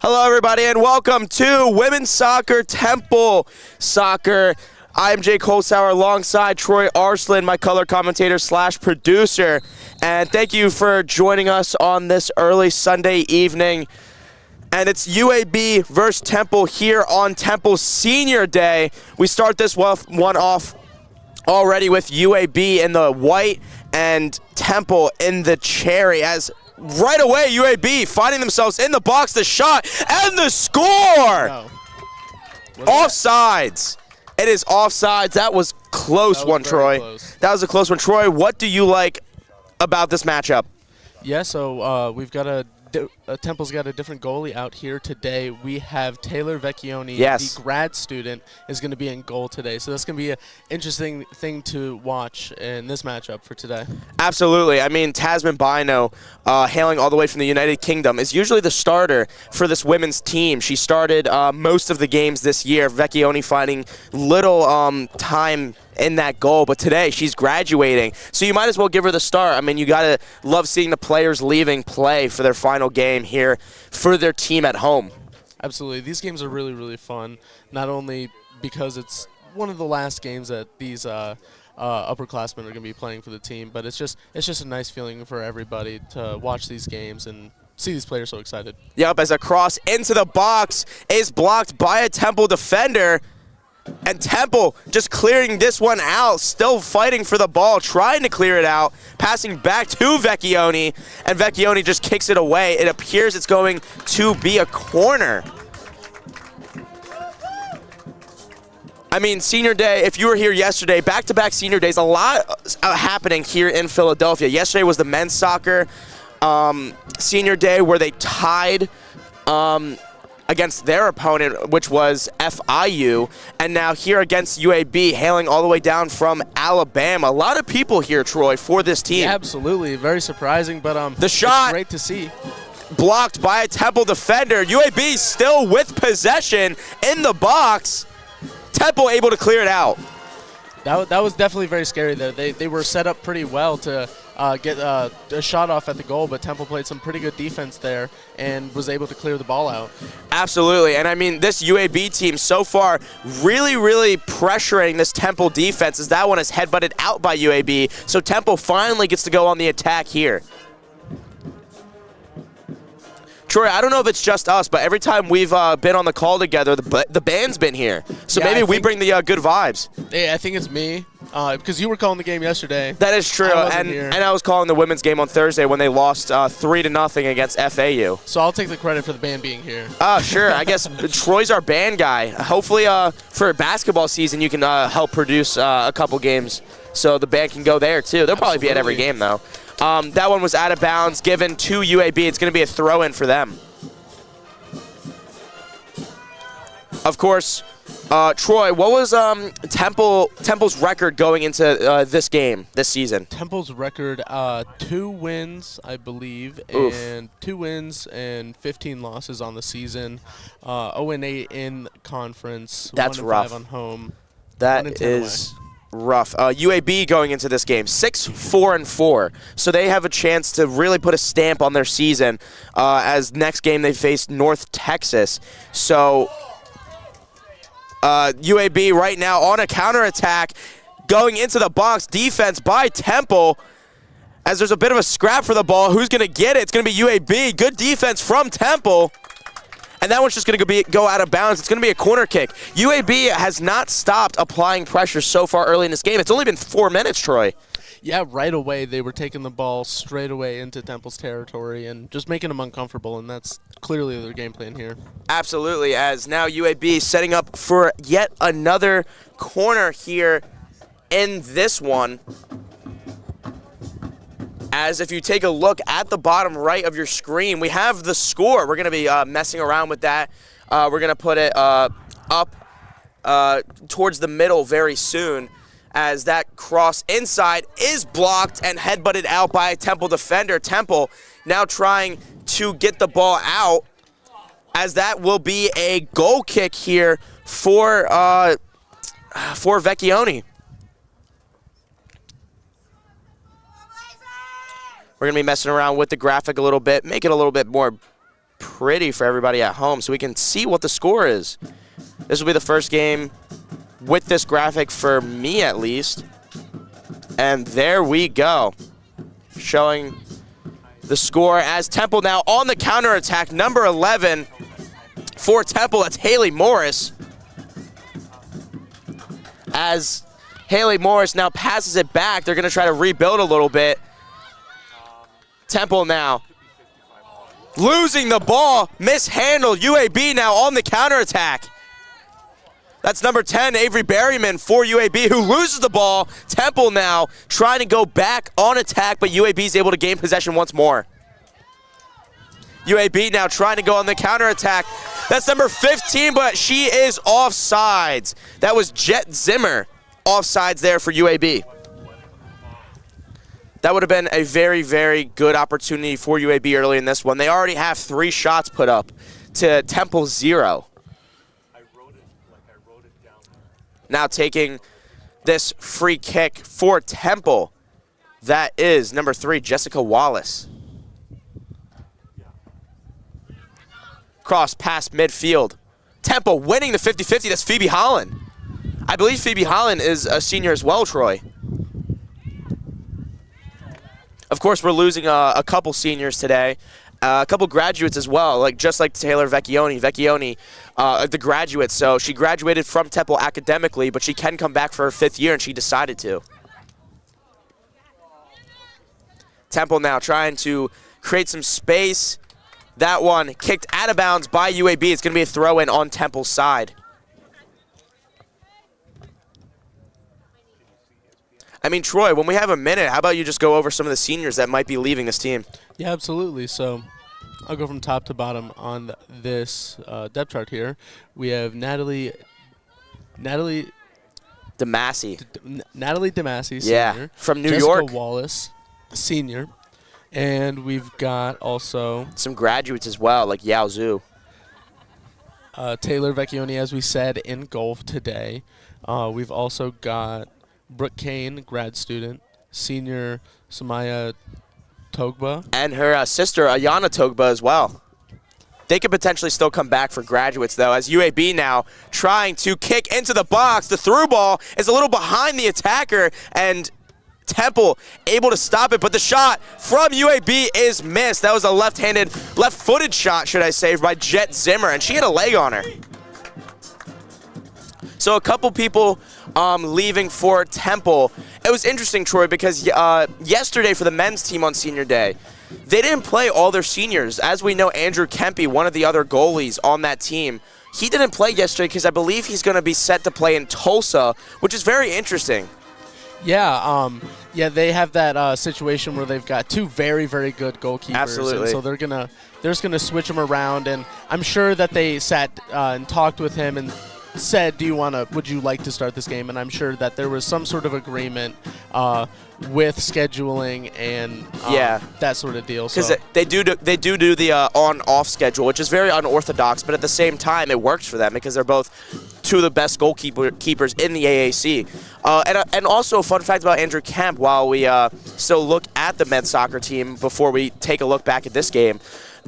Hello, everybody, and welcome to Women's Soccer Temple Soccer. I'm Jake Holzhauer alongside Troy Arslan, my color commentator / producer. And thank you for joining us on this early Sunday evening. And it's UAB versus Temple here on Temple Senior Day. We start this one off already with UAB in the white and Temple in the cherry, as right away UAB finding themselves in the box, the shot, and the score! No. Offsides. It is offsides. That was close one, Troy. Close. That was a close one. Troy, what do you like about this matchup? Yeah, so we've got Temple's got a different goalie out here today. We have Taylor Vecchione, yes, the grad student, is going to be in goal today. So that's going to be an interesting thing to watch in this matchup for today. Absolutely. I mean, Tasman Bino, hailing all the way from the United Kingdom, is usually the starter for this women's team. She started most of the games this year. Vecchione finding little time in that goal, but today she's graduating, so you might as well give her the start. I mean, you gotta love seeing the players leaving play for their final game here for their team at home. Absolutely. These games are really, really fun, not only because it's one of the last games that these upperclassmen are going to be playing for the team, but it's just a nice feeling for everybody to watch these games and see these players so excited. Yep, as a cross into the box is blocked by a Temple defender. And Temple just clearing this one out, still fighting for the ball, trying to clear it out, passing back to Vecchione, and Vecchione just kicks it away. It appears it's going to be a corner. I mean, senior day, if you were here yesterday, back-to-back senior days, a lot happening here in Philadelphia. Yesterday was the men's soccer senior day where they tied against their opponent, which was FIU, and now here against UAB, hailing all the way down from Alabama. A lot of people here, Troy, for this team. Yeah, absolutely. Very surprising, but the shot, it's great to see. Blocked by a Temple defender. UAB still with possession in the box. Temple able to clear it out. That was definitely very scary there. They were set up pretty well to get a shot off at the goal, but Temple played some pretty good defense there and was able to clear the ball out. Absolutely, and I mean, this UAB team so far really, really pressuring this Temple defense, as that one is headbutted out by UAB, so Temple finally gets to go on the attack here. Troy, I don't know if it's just us, but every time we've been on the call together, the band's been here. So yeah, maybe we bring the good vibes. Yeah, I think it's me, because you were calling the game yesterday. That is true, and I was calling the women's game on Thursday when they lost 3-0 against FAU. So I'll take the credit for the band being here. Oh, sure. I guess Troy's our band guy. Hopefully for basketball season, you can help produce a couple games so the band can go there, too. They'll probably be at every game, though. That one was out of bounds, given to UAB. It's going to be a throw-in for them. Of course, Troy, what was Temple's record going into this game, this season? Temple's record, 2 wins, I believe, Oof. And 2 wins and 15 losses on the season. 0-8 in conference. That's 1-5 rough. On home. That is rough. UAB going into this game, 6-4-4. So they have a chance to really put a stamp on their season, as next game they face North Texas. So UAB right now on a counterattack, going into the box, defense by Temple, as there's a bit of a scrap for the ball. Who's going to get it? It's going to be UAB. Good defense from Temple. And that one's just going to go out of bounds. It's going to be a corner kick. UAB has not stopped applying pressure so far early in this game. It's only been 4 minutes, Troy. Yeah, right away they were taking the ball straight away into Temple's territory and just making them uncomfortable, and that's clearly their game plan here. Absolutely, as now UAB setting up for yet another corner here in this one. As if you take a look at the bottom right of your screen, we have the score. We're going to be messing around with that. We're going to put it up towards the middle very soon, as that cross inside is blocked and headbutted out by a Temple defender. Temple now trying to get the ball out, as that will be a goal kick here for Vecchione. We're going to be messing around with the graphic a little bit, make it a little bit more pretty for everybody at home so we can see what the score is. This will be the first game with this graphic for me at least. And there we go. Showing the score as Temple now on the counterattack. Number 11 for Temple, that's Haley Morris. As Haley Morris now passes it back, they're going to try to rebuild a little bit. Temple now losing the ball, mishandled. UAB now on the counterattack. That's number 10, Avery Berryman for UAB, who loses the ball. Temple now trying to go back on attack, but UAB is able to gain possession once more. UAB now trying to go on the counterattack. That's number 15, but she is offsides. That was Jet Zimmer offsides there for UAB. That would have been a very, very good opportunity for UAB early in this one. They already have 3 shots put up to Temple 0. Now taking this free kick for Temple. That is number 3, Jessica Wallace. Cross past midfield. Temple winning the 50-50. That's Phoebe Holland. I believe Phoebe Holland is a senior as well, Troy. Of course, we're losing a couple seniors today. A couple graduates as well, just like Taylor Vecchione. Vecchione, the graduate, so she graduated from Temple academically, but she can come back for her 5th year, and she decided to. Temple now trying to create some space. That one kicked out of bounds by UAB. It's going to be a throw-in on Temple's side. I mean, Troy, when we have a minute, how about you just go over some of the seniors that might be leaving this team? Yeah, absolutely. So I'll go from top to bottom on this depth chart here. We have Natalie DeMassey. Natalie DeMassey, senior. Yeah, from New Jessica York. Wallace, senior. And we've got also some graduates as well, like Yao Zhu. Taylor Vecchione, as we said, in golf today. We've also got Brooke Kane, grad student, senior Samaya Togba. And her sister, Ayana Togba, as well. They could potentially still come back for graduates, though, as UAB now trying to kick into the box. The through ball is a little behind the attacker, and Temple able to stop it, but the shot from UAB is missed. That was a left-footed shot, should I say, by Jet Zimmer, and she had a leg on her. So a couple people leaving for Temple. It was interesting, Troy, because yesterday for the men's team on senior day, they didn't play all their seniors. As we know, Andrew Kempe, one of the other goalies on that team, he didn't play yesterday because I believe he's going to be set to play in Tulsa, which is very interesting. Yeah, they have that situation where they've got 2 very, very good goalkeepers. Absolutely. And so they're just gonna switch them around, and I'm sure that they sat and talked with him and said, would you like to start this game? And I'm sure that there was some sort of agreement with scheduling and that sort of deal. Because they do the on-off schedule, which is very unorthodox, but at the same time, it works for them because they're both 2 of the best goalkeepers in the AAC. And also a fun fact about Andrew Kemp, while we still look at the men's soccer team before we take a look back at this game,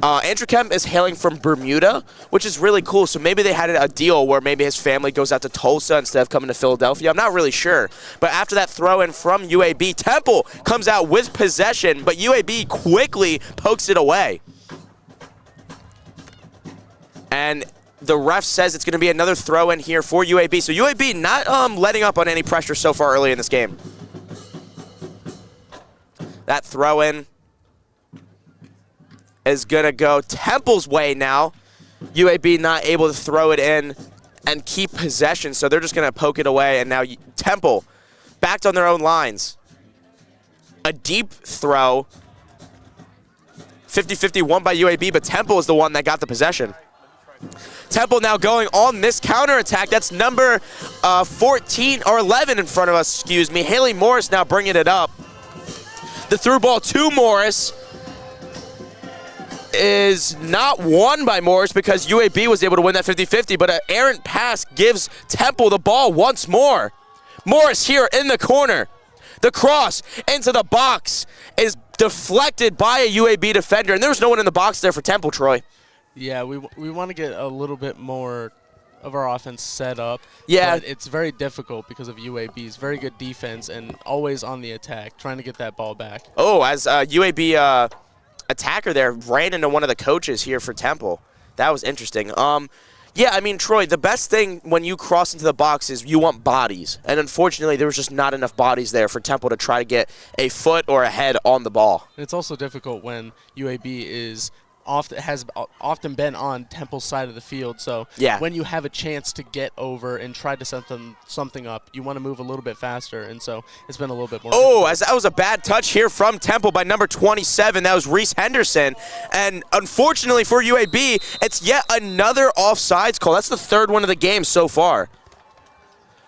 Andrew Kemp is hailing from Bermuda, which is really cool. So maybe they had a deal where maybe his family goes out to Tulsa instead of coming to Philadelphia. I'm not really sure. But after that throw-in from UAB, Temple comes out with possession, but UAB quickly pokes it away. And the ref says it's going to be another throw-in here for UAB. So UAB not letting up on any pressure so far early in this game. That throw-in is going to go Temple's way now. UAB not able to throw it in and keep possession, so they're just going to poke it away, and now Temple backed on their own lines. A deep throw. 50-50 won by UAB, but Temple is the one that got the possession. Temple now going on this counterattack. That's number 14 or 11 in front of us, excuse me. Haley Morris now bringing it up. The through ball to Morris is not won by Morris because UAB was able to win that 50-50, but an errant pass gives Temple the ball once more. Morris here in the corner. The cross into the box is deflected by a UAB defender, and there was no one in the box there for Temple, Troy. Yeah, we want to get a little bit more of our offense set up. Yeah. But it's very difficult because of UAB's very good defense and always on the attack, trying to get that ball back. Oh, as UAB attacker there ran into one of the coaches here for Temple. That was interesting. Yeah, I mean, Troy, the best thing when you cross into the box is you want bodies. And unfortunately, there was just not enough bodies there for Temple to try to get a foot or a head on the ball. And it's also difficult when UAB has often been on Temple's side of the field. So yeah, when you have a chance to get over and try to set something up, you want to move a little bit faster. And so it's been a little bit more difficult. As that was a bad touch here from Temple by number 27. That was Reese Henderson. And unfortunately for UAB, it's yet another offsides call. That's the third one of the game so far.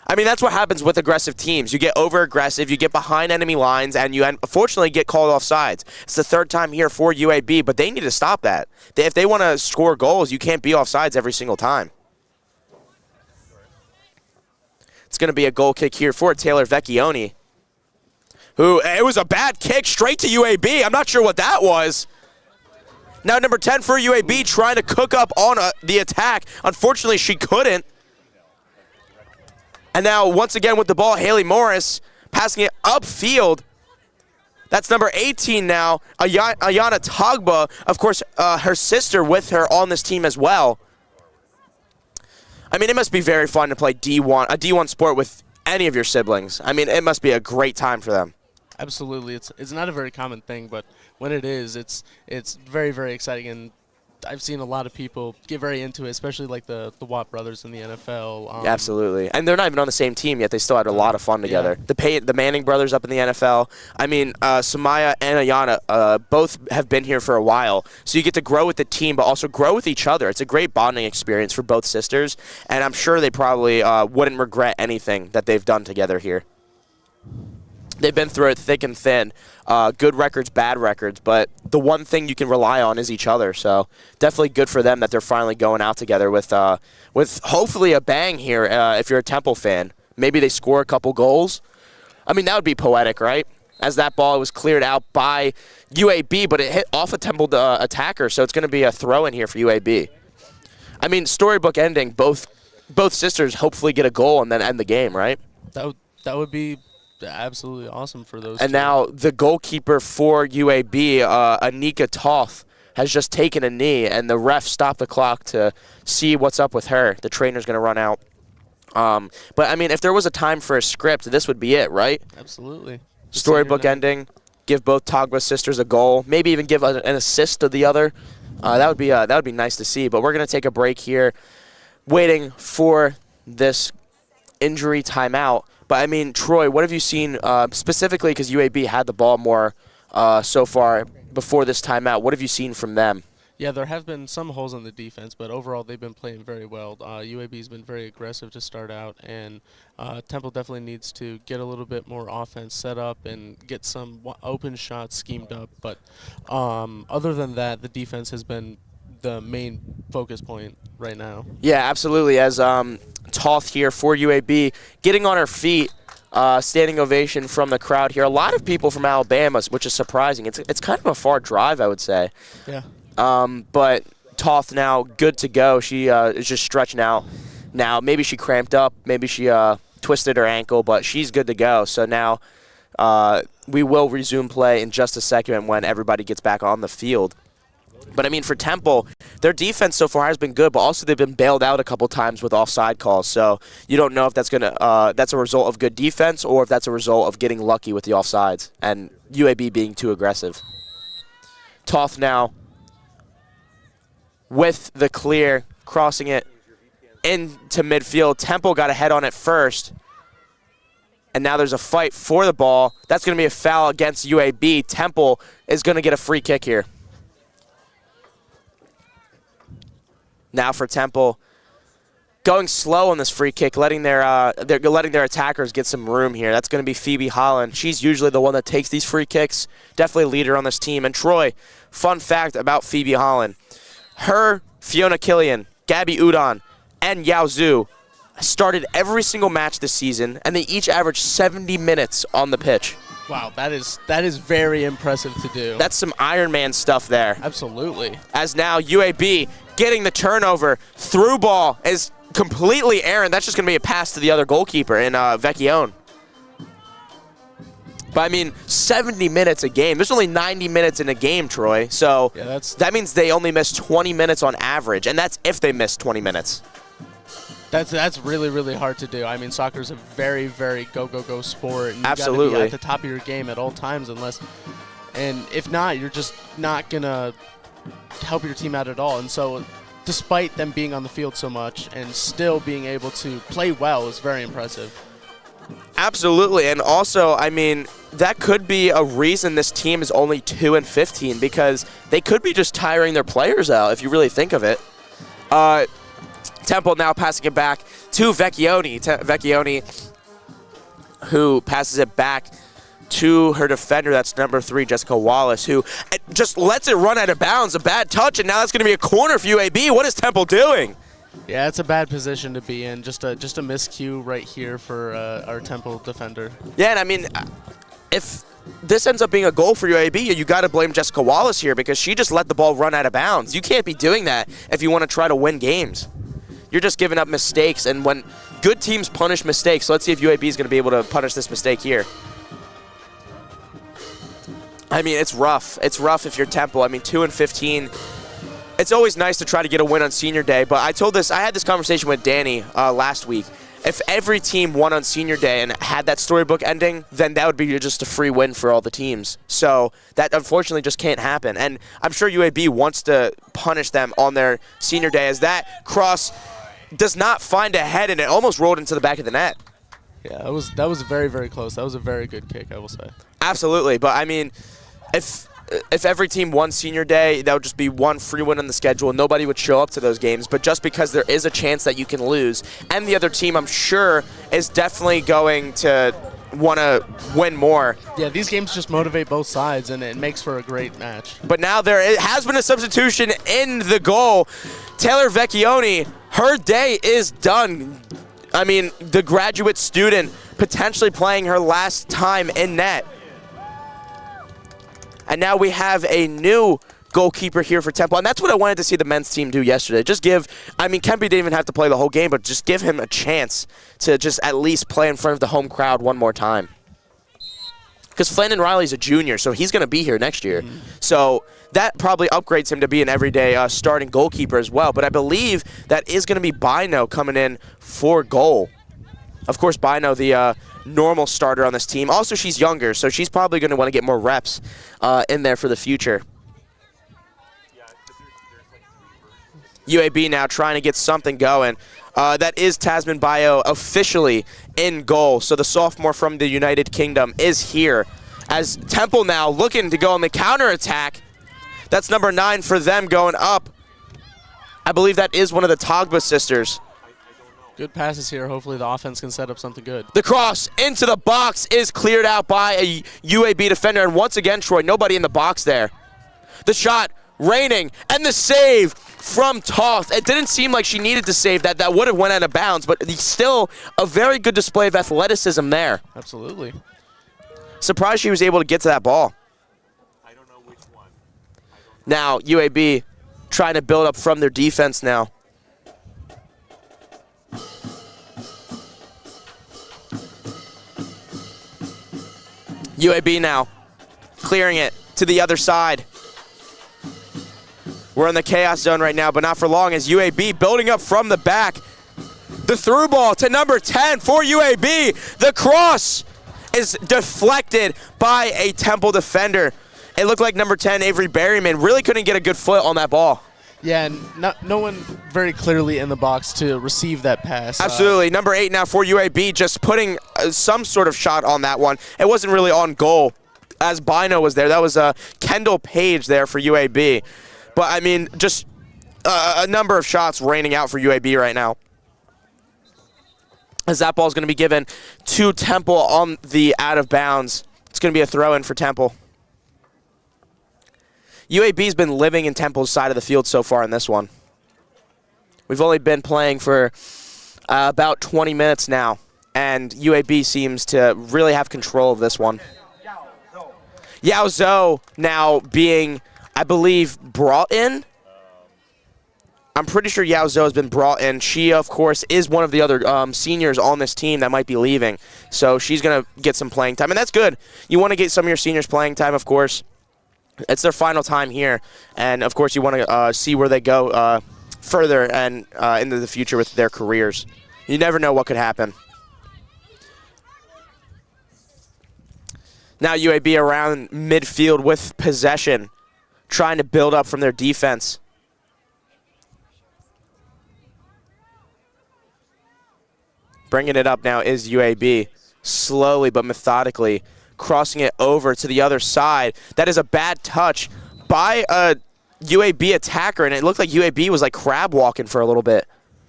I mean, that's what happens with aggressive teams. You get over-aggressive, you get behind enemy lines, and you unfortunately get called offsides. It's the third time here for UAB, but they need to stop that. If they want to score goals, you can't be offsides every single time. It's going to be a goal kick here for Taylor Vecchione, who, it was a bad kick straight to UAB. I'm not sure what that was. Now number 10 for UAB trying to cook up on the attack. Unfortunately, she couldn't. And now, once again with the ball, Haley Morris passing it upfield. That's number 18 now, Ayana Tagba. Of course, her sister with her on this team as well. I mean, it must be very fun to play D1, a D1 sport with any of your siblings. I mean, it must be a great time for them. Absolutely. It's not a very common thing, but when it is, it's very, very exciting. And I've seen a lot of people get very into it, especially like the Watt brothers in the NFL. Absolutely. And they're not even on the same team yet. They still had a lot of fun together. Yeah. The Manning brothers up in the NFL. I mean, Samaya and Ayana both have been here for a while. So you get to grow with the team, but also grow with each other. It's a great bonding experience for both sisters. And I'm sure they probably wouldn't regret anything that they've done together here. They've been through it thick and thin, good records, bad records, but the one thing you can rely on is each other. So definitely good for them that they're finally going out together with hopefully a bang here if you're a Temple fan. Maybe they score a couple goals. I mean, that would be poetic, right? As that ball was cleared out by UAB, but it hit off a Temple attacker, so it's going to be a throw-in here for UAB. I mean, storybook ending, both sisters hopefully get a goal and then end the game, right? That would be absolutely awesome for those And two. now the goalkeeper for UAB, Anika Toth, has just taken a knee, and the ref stopped the clock to see what's up with her. The trainer's going to run out. But, I mean, if there was a time for a script, this would be it, right? Absolutely. Storybook ending, give both Tagba sisters a goal, maybe even give an assist to the other. That would be nice to see. But we're going to take a break here, waiting for this injury timeout. But, I mean, Troy, what have you seen specifically because UAB had the ball more so far before this timeout? What have you seen from them? Yeah, there have been some holes in the defense, but overall they've been playing very well. UAB's been very aggressive to start out, and Temple definitely needs to get a little bit more offense set up and get some open shots schemed up. But other than that, the defense has been the main focus point right now. Yeah, absolutely. As Toth here for UAB getting on her feet, standing ovation from the crowd here. A lot of people from Alabama, which is surprising. It's kind of a far drive, I would say. Yeah. But Toth now good to go. She is just stretching out. Now maybe she cramped up, maybe she twisted her ankle, but she's good to go. So now we will resume play in just a second when everybody gets back on the field. But, I mean, for Temple, their defense so far has been good, but also they've been bailed out a couple times with offside calls. So you don't know if that's that's a result of good defense or if that's a result of getting lucky with the offsides and UAB being too aggressive. Toth now with the clear, crossing it into midfield. Temple got a head on it first. And now there's a fight for the ball. That's going to be a foul against UAB. Temple is going to get a free kick here. Now for Temple, going slow on this free kick, letting their attackers get some room here. That's going to be Phoebe Holland. She's usually the one that takes these free kicks. Definitely a leader on this team. And Troy, fun fact about Phoebe Holland. Her, Fiona Killian, Gabby Udon, and Yao Zhu started every single match this season, and they each averaged 70 minutes on the pitch. Wow, that is very impressive to do. That's some Iron Man stuff there. Absolutely. As now UAB getting the turnover. Through ball is completely errant. That's just going to be a pass to the other goalkeeper in Vecchione. But, I mean, 70 minutes a game. There's only 90 minutes in a game, Troy. So yeah, that means they only miss 20 minutes on average, and that's if they miss 20 minutes. That's really, really hard to do. I mean, soccer is a very, very go sport. And Absolutely. You gotta be at the top of your game at all times, and if not, you're just not gonna help your team out at all. And so, despite them being on the field so much and still being able to play well is very impressive. Absolutely, and also, I mean, that could be a reason this team is only 2-15 because they could be just tiring their players out if you really think of it. Temple now passing it back to Vecchione. Vecchione, who passes it back to her defender. That's number 3, Jessica Wallace, who just lets it run out of bounds. A bad touch, and now that's going to be a corner for UAB. What is Temple doing? Yeah, it's a bad position to be in. Just a miscue right here for our Temple defender. Yeah, and I mean, if this ends up being a goal for UAB, you got to blame Jessica Wallace here because she just let the ball run out of bounds. You can't be doing that if you want to try to win games. You're just giving up mistakes, and when good teams punish mistakes, let's see if UAB is going to be able to punish this mistake here. I mean, it's rough. It's rough if you're Temple. I mean, 2-15. It's always nice to try to get a win on Senior Day, but I had this conversation with Danny last week. If every team won on Senior Day and had that storybook ending, then that would be just a free win for all the teams. So that unfortunately just can't happen. And I'm sure UAB wants to punish them on their Senior Day as that cross does not find a head, and it almost rolled into the back of the net. Yeah, that was very, very close. That was a very good kick, I will say. Absolutely, but I mean, if every team won Senior Day, that would just be one free win on the schedule. Nobody would show up to those games, but just because there is a chance that you can lose, and the other team, I'm sure, is definitely going to want to win more. Yeah, these games just motivate both sides, and it makes for a great match. But now there has been a substitution in the goal. Taylor Vecchione, her day is done. I mean, the graduate student potentially playing her last time in net. And now we have a new goalkeeper here for Temple, and that's what I wanted to see the men's team do yesterday. Just Kempe didn't even have to play the whole game, but just give him a chance to just at least play in front of the home crowd one more time. Because Flandon Riley's a junior, so he's going to be here next year. Mm-hmm. So that probably upgrades him to be an everyday starting goalkeeper as well. But I believe that is going to be Bino coming in for goal. Of course, Bino, the normal starter on this team. Also, she's younger, so she's probably going to want to get more reps in there for the future. UAB now trying to get something going. That is Tasman Bio officially in goal. So the sophomore from the United Kingdom is here. As Temple now looking to go on the counterattack. That's number 9 for them going up. I believe that is one of the Togba sisters. Good passes here. Hopefully the offense can set up something good. The cross into the box is cleared out by a UAB defender. And once again, Troy, nobody in the box there. The shot raining and the save from Toth. It didn't seem like she needed to save that. That would have went out of bounds, but still a very good display of athleticism there. Absolutely. Surprised she was able to get to that ball. I don't know which one. Now UAB trying to build up from their defense now. UAB now clearing it to the other side. We're in the chaos zone right now, but not for long as UAB building up from the back. The through ball to number 10 for UAB. The cross is deflected by a Temple defender. It looked like number 10, Avery Berryman, really couldn't get a good foot on that ball. Yeah, and no one very clearly in the box to receive that pass. Absolutely. Number 8 now for UAB, just putting some sort of shot on that one. It wasn't really on goal as Bino was there. That was Kendall Page there for UAB. But, I mean, just a number of shots raining out for UAB right now. As that ball is going to be given to Temple on the out of bounds. It's going to be a throw-in for Temple. UAB's been living in Temple's side of the field so far in this one. We've only been playing for about 20 minutes now, and UAB seems to really have control of this one. Yao Zhou now being, I believe, brought in. I'm pretty sure Yao Zhou has been brought in. She, of course, is one of the other seniors on this team that might be leaving. So she's going to get some playing time, and that's good. You want to get some of your seniors playing time, of course. It's their final time here, and, of course, you want to see where they go further and into the future with their careers. You never know what could happen. Now UAB around midfield with possession, trying to build up from their defense. Bringing it up now is UAB, slowly but methodically, crossing it over to the other side. That is a bad touch by a UAB attacker, and it looked like UAB was like crab walking for a little bit,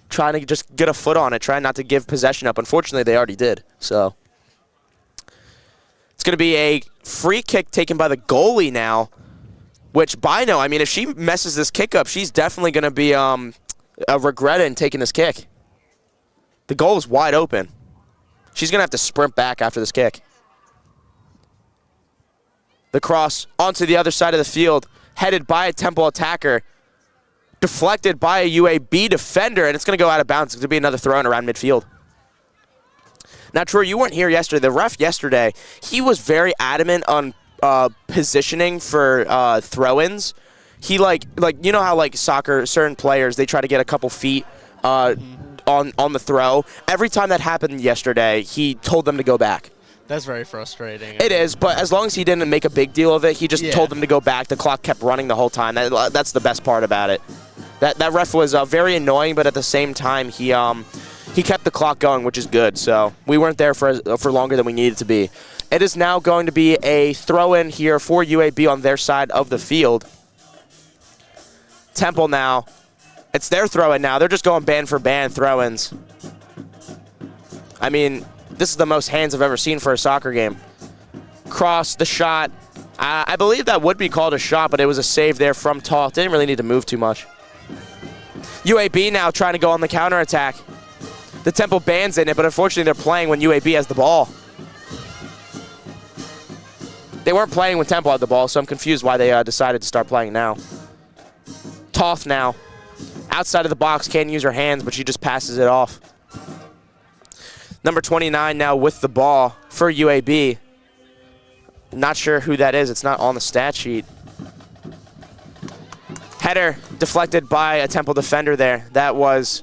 trying to just get a foot on it, trying not to give possession up. Unfortunately, they already did. So it's going to be a free kick taken by the goalie now, which Bino, I mean, if she messes this kick up, she's definitely going to be regretting taking this kick. The goal is wide open. She's going to have to sprint back after this kick. The cross onto the other side of the field, headed by a Temple attacker, deflected by a UAB defender, and it's going to go out of bounds. It's going to be another throw-in around midfield. Now, Troy, you weren't here yesterday. The ref yesterday, he was very adamant on positioning for throw-ins. He like you know how like soccer, certain players, they try to get a couple feet on the throw. Every time that happened yesterday, he told them to go back. That's very frustrating. It is, but as long as he didn't make a big deal of it, he just told them to go back. The clock kept running the whole time. That's the best part about it. That ref was very annoying, but at the same time, he kept the clock going, which is good. So we weren't there for longer than we needed to be. It is now going to be a throw-in here for UAB on their side of the field. Temple now. It's their throw-in now. They're just going band for band throw-ins. I mean, this is the most hands I've ever seen for a soccer game. Cross, the shot. I believe that would be called a shot, but it was a save there from Toth. Didn't really need to move too much. UAB now trying to go on the counterattack. The Temple band's in it, but unfortunately they're playing when UAB has the ball. They weren't playing when Temple had the ball, so I'm confused why they decided to start playing now. Toth now. Outside of the box, can't use her hands, but she just passes it off. Number 29 now with the ball for UAB. Not sure who that is. It's not on the stat sheet. Header deflected by a Temple defender there. That was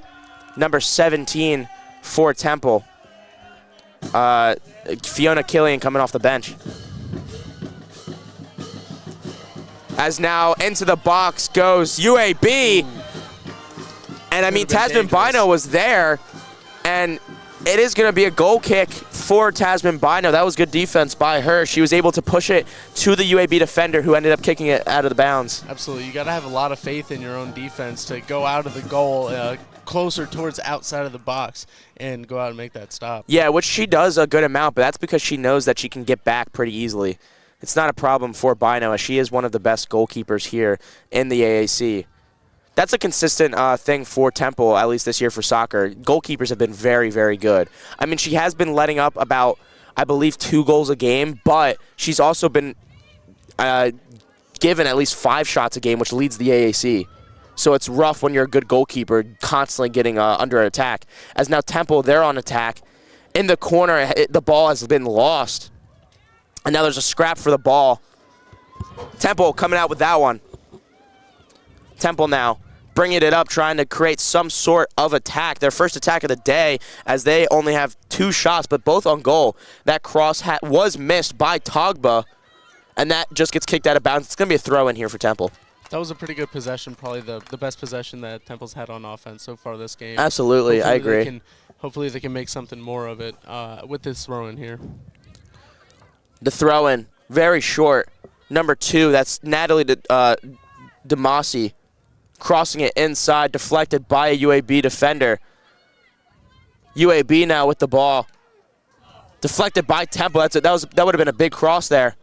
number 17 for Temple. Fiona Killian coming off the bench. As now into the box goes UAB. And I mean, Tasman Bino was there, and it is going to be a goal kick for Tasman Bino. That was good defense by her. She was able to push it to the UAB defender, who ended up kicking it out of the bounds. Absolutely. You got to have a lot of faith in your own defense to go out of the goal closer towards outside of the box and go out and make that stop. Yeah, which she does a good amount, but that's because she knows that she can get back pretty easily. It's not a problem for Bino, as she is one of the best goalkeepers here in the AAC. That's a consistent thing for Temple, at least this year for soccer. Goalkeepers have been very, very good. I mean, she has been letting up about, I believe, 2 goals a game, but she's also been given at least 5 shots a game, which leads the AAC. So it's rough when you're a good goalkeeper constantly getting under attack. As now Temple, they're on attack. In the corner, the ball has been lost. And now there's a scrap for the ball. Temple coming out with that one. Temple now bringing it up, trying to create some sort of attack. Their first attack of the day, as they only have 2 shots, but both on goal. That cross was missed by Togba, and that just gets kicked out of bounds. It's going to be a throw in here for Temple. That was a pretty good possession, probably the best possession that Temple's had on offense so far this game. Absolutely, I agree. Hopefully they can make something more of it with this throw in here. The throw in, very short. Number 2, that's Natalie Demasi. Crossing it inside, deflected by a UAB defender. UAB now with the ball. Deflected by Temple. That would have been a big cross there.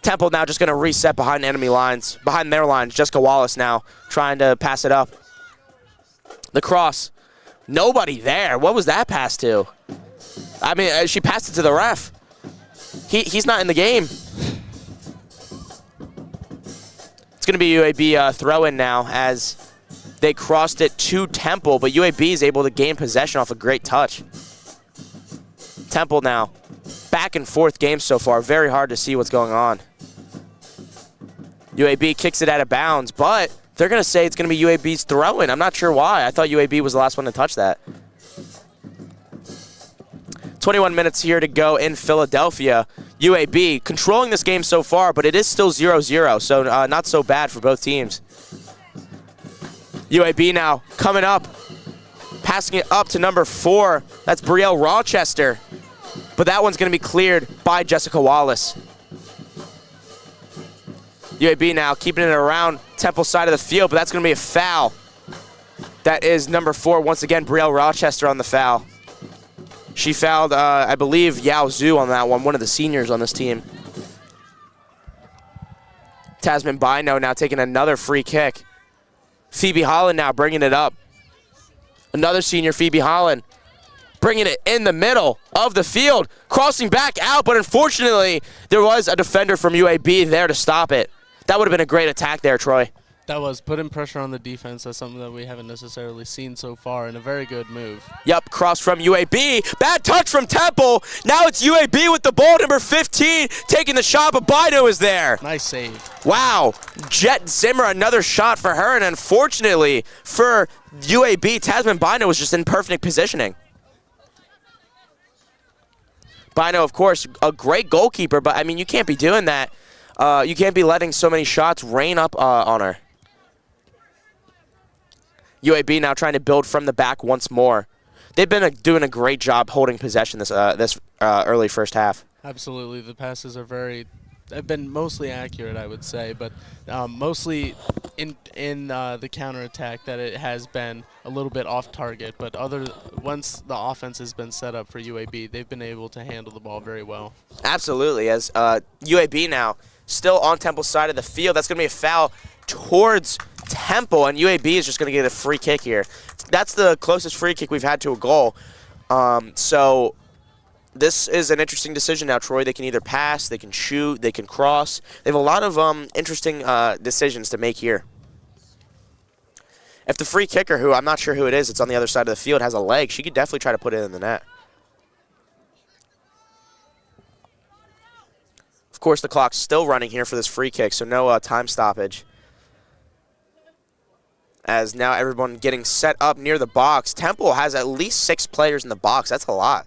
Temple now just going to reset behind enemy lines, behind their lines. Jessica Wallace now trying to pass it up. The cross. Nobody there. What was that pass to? I mean, she passed it to the ref. He's not in the game. It's going to be UAB throw-in now, as They crossed it to Temple, but UAB is able to gain possession off a great touch. Temple now, back and forth game so far. Very hard to see what's going on. UAB kicks it out of bounds, but they're going to say it's going to be UAB's throw-in. I'm not sure why. I thought UAB was the last one to touch that. 21 minutes here to go in Philadelphia. UAB controlling this game so far, but it is still 0-0, so not so bad for both teams. UAB now coming up, passing it up to number 4. That's Brielle Rochester, but that one's going to be cleared by Jessica Wallace. UAB now keeping it around Temple side of the field, but that's going to be a foul. That is number 4, once again, Brielle Rochester on the foul. She fouled, I believe, Yao Zhu on that one of the seniors on this team. Tasman Bino now taking another free kick. Phoebe Holland now bringing it up. Another senior, Phoebe Holland, bringing it in the middle of the field, crossing back out, but unfortunately, there was a defender from UAB there to stop it. That would have been a great attack there, Troy. That was putting pressure on the defense. That's something that we haven't necessarily seen so far, and a very good move. Yep, cross from UAB. Bad touch from Temple. Now it's UAB with the ball, number 15, taking the shot, but Bino is there. Nice save. Wow. Jet Zimmer, another shot for her, and unfortunately for UAB, Tasman Bino was just in perfect positioning. Bino, of course, a great goalkeeper, but, I mean, you can't be doing that. You can't be letting so many shots rain up on her. UAB now trying to build from the back once more. They've been doing a great job holding possession this early first half. Absolutely. The passes are have been mostly accurate, I would say, but mostly in the counterattack that it has been a little bit off target. But once the offense has been set up for UAB, they've been able to handle the ball very well. Absolutely. As UAB now still on Temple's side of the field, that's going to be a foul towards Temple, and UAB is just going to get a free kick here. That's the closest free kick we've had to a goal. So this is an interesting decision now, Troy. They can either pass, they can shoot, they can cross. They have a lot of interesting decisions to make here. If the free kicker, who I'm not sure who it is, it's on the other side of the field, has a leg, she could definitely try to put it in the net. Of course, the clock's still running here for this free kick, so no time stoppage. As now everyone getting set up near the box. Temple has at least 6 players in the box. That's a lot.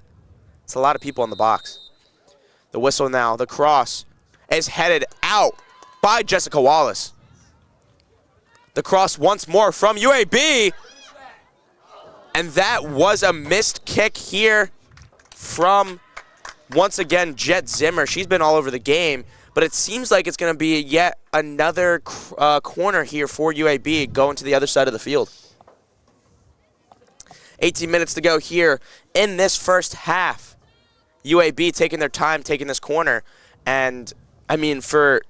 It's a lot of people in the box. The whistle now, the cross is headed out by Jessica Wallace. The cross once more from UAB. And that was a missed kick here from, once again, Jet Zimmer. She's been all over the game. But it seems like it's going to be yet another corner here for UAB going to the other side of the field. 18 minutes to go here in this first half. UAB taking their time, taking this corner. And, I mean, for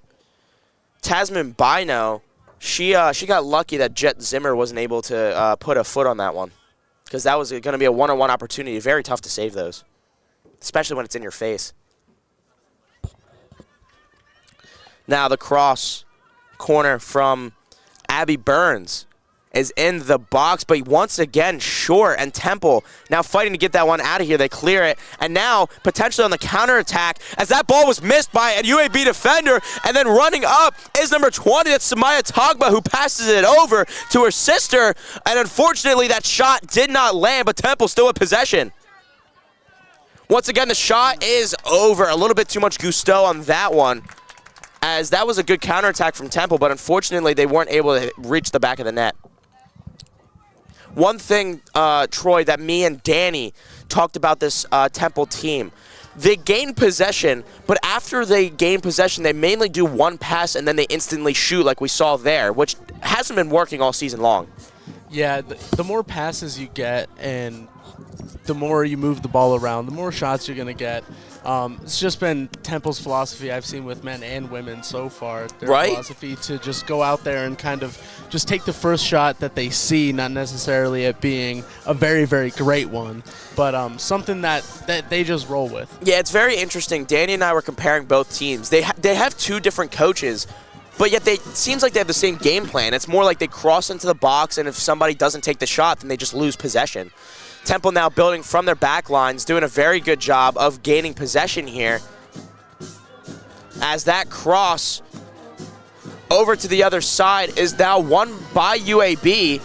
Tasman Bino, she got lucky that Jet Zimmer wasn't able to put a foot on that one. Because that was going to be a one-on-one opportunity. Very tough to save those, especially when it's in your face. Now the cross corner from Abby Burns is in the box, but once again short, and Temple now fighting to get that one out of here. They clear it, and now potentially on the counterattack as that ball was missed by a UAB defender, and then running up is number 20. That's Samaya Togba, who passes it over to her sister, and unfortunately that shot did not land, but Temple still with possession. Once again, the shot is over. A little bit too much gusto on that one, as that was a good counterattack from Temple, but unfortunately they weren't able to reach the back of the net. One thing, Troy, that me and Danny talked about this Temple team, they gain possession, but after they gain possession, they mainly do one pass and then they instantly shoot like we saw there, which hasn't been working all season long. Yeah, the more passes you get and the more you move the ball around, the more shots you're going to get. It's just been Temple's philosophy I've seen with men and women so far. Their philosophy to just go out there and kind of just take the first shot that they see, not necessarily it being a very, very great one, but something that they just roll with. Yeah, it's very interesting. Danny and I were comparing both teams. They have two different coaches but yet it seems like they have the same game plan. It's more like they cross into the box, and if somebody doesn't take the shot, then they just lose possession. Temple now building from their back lines, doing a very good job of gaining possession here. As that cross over to the other side is now won by UAB,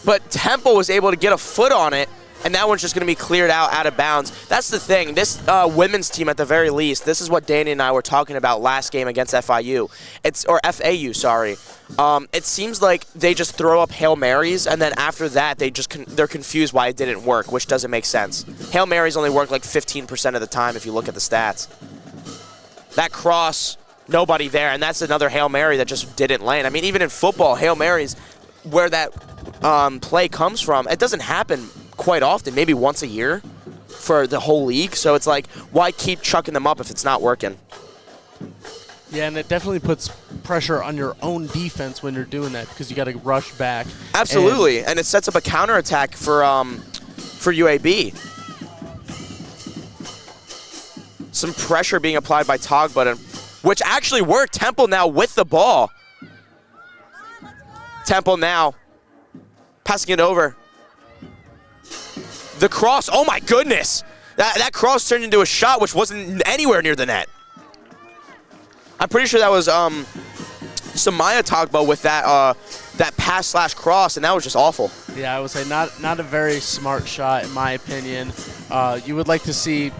but Temple was able to get a foot on it, and that one's just going to be cleared out of bounds. That's the thing. This women's team, at the very least, this is what Danny and I were talking about last game against FIU. FAU, sorry. It seems like they just throw up Hail Marys, and then after that, they're confused why it didn't work, which doesn't make sense. Hail Marys only work like 15% of the time if you look at the stats. That cross, nobody there, and that's another Hail Mary that just didn't land. I mean, even in football, Hail Marys, where that play comes from, it doesn't happen quite often, maybe once a year for the whole league. So it's like, why keep chucking them up if it's not working? Yeah, and it definitely puts pressure on your own defense when you're doing that because you got to rush back. Absolutely, and it sets up a counterattack for UAB. Some pressure being applied by Togba, which actually worked. Temple now with the ball. Temple now passing it over. The cross, oh my goodness. That cross turned into a shot which wasn't anywhere near the net. I'm pretty sure that was Samaya Togba with that pass/cross, and that was just awful. Yeah, I would say not a very smart shot in my opinion. You would like to see,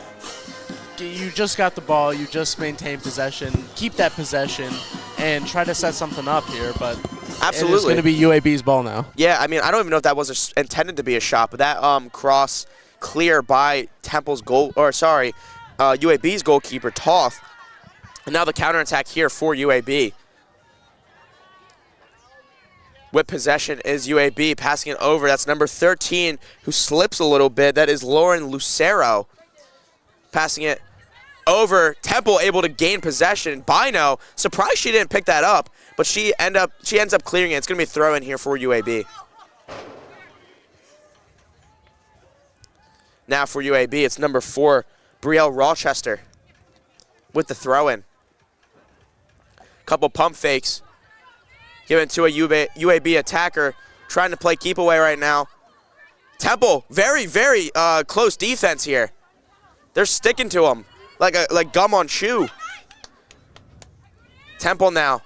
you just got the ball, you just maintain possession, keep that possession, and try to set something up here, but absolutely. It's going to be UAB's ball now. Yeah, I mean, I don't even know if that was intended to be a shot, but that cross clear by UAB's goalkeeper, Toth. And now the counterattack here for UAB. With possession is UAB, passing it over. That's number 13, who slips a little bit. That is Lauren Lucero. Passing it over. Temple able to gain possession. Bino, surprised she didn't pick that up, but she ends up clearing it. It's going to be a throw in here for UAB. Now for UAB, it's number 4, Brielle Rochester with the throw in. Couple pump fakes. Given to a UAB attacker, trying to play keep away right now. Temple, very, very close defense here. They're sticking to him like gum on shoe. Temple now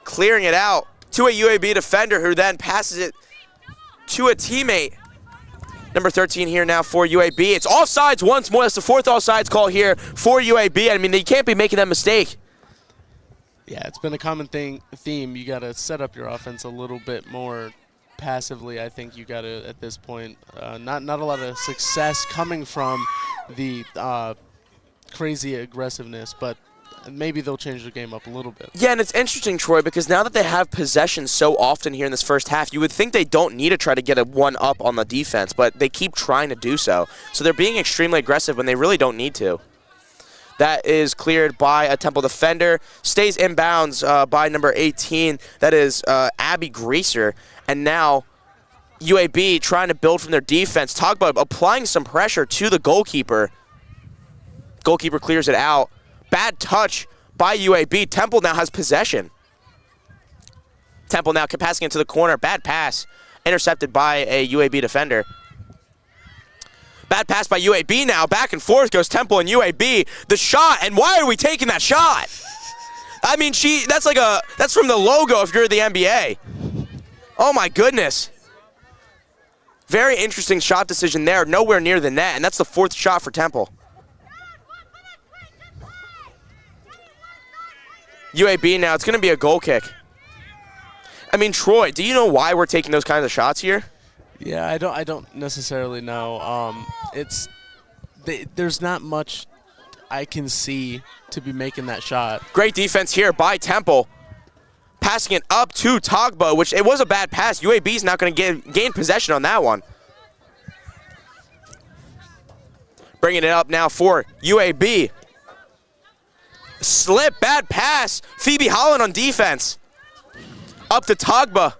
clearing it out to a UAB defender who then passes it to a teammate. Number 13 here now for UAB. It's offsides once more. That's the 4th offsides call here for UAB. I mean, they can't be making that mistake. Yeah, it's been a common theme. You got to set up your offense a little bit more passively. I think you got to, at this point, not a lot of success coming from the crazy aggressiveness, but maybe they'll change the game up a little bit. Yeah, and it's interesting, Troy, because now that they have possession so often here in this first half, you would think they don't need to try to get a one-up on the defense, but they keep trying to do so. So they're being extremely aggressive when they really don't need to. That is cleared by a Temple defender. Stays inbounds by number 18. That is Abby Greaser. And now UAB trying to build from their defense. Togba applying some pressure to the goalkeeper. Goalkeeper clears it out. Bad touch by UAB. Temple now has possession. Temple now passing into the corner. Bad pass. Intercepted by a UAB defender. Bad pass by UAB now. Back and forth goes Temple and UAB. The shot, and why are we taking that shot? I mean, that's from the logo if you're the NBA. Oh my goodness. Very interesting shot decision there. Nowhere near the net, and that's the 4th shot for Temple. UAB now, it's going to be a goal kick. I mean, Troy, do you know why we're taking those kinds of shots here? Yeah, I don't necessarily know. There's not much I can see to be making that shot. Great defense here by Temple. Passing it up to Togba, which it was a bad pass. UAB's not going to gain possession on that one. Bringing it up now for UAB. Slip, bad pass. Phoebe Holland on defense. Up to Togba.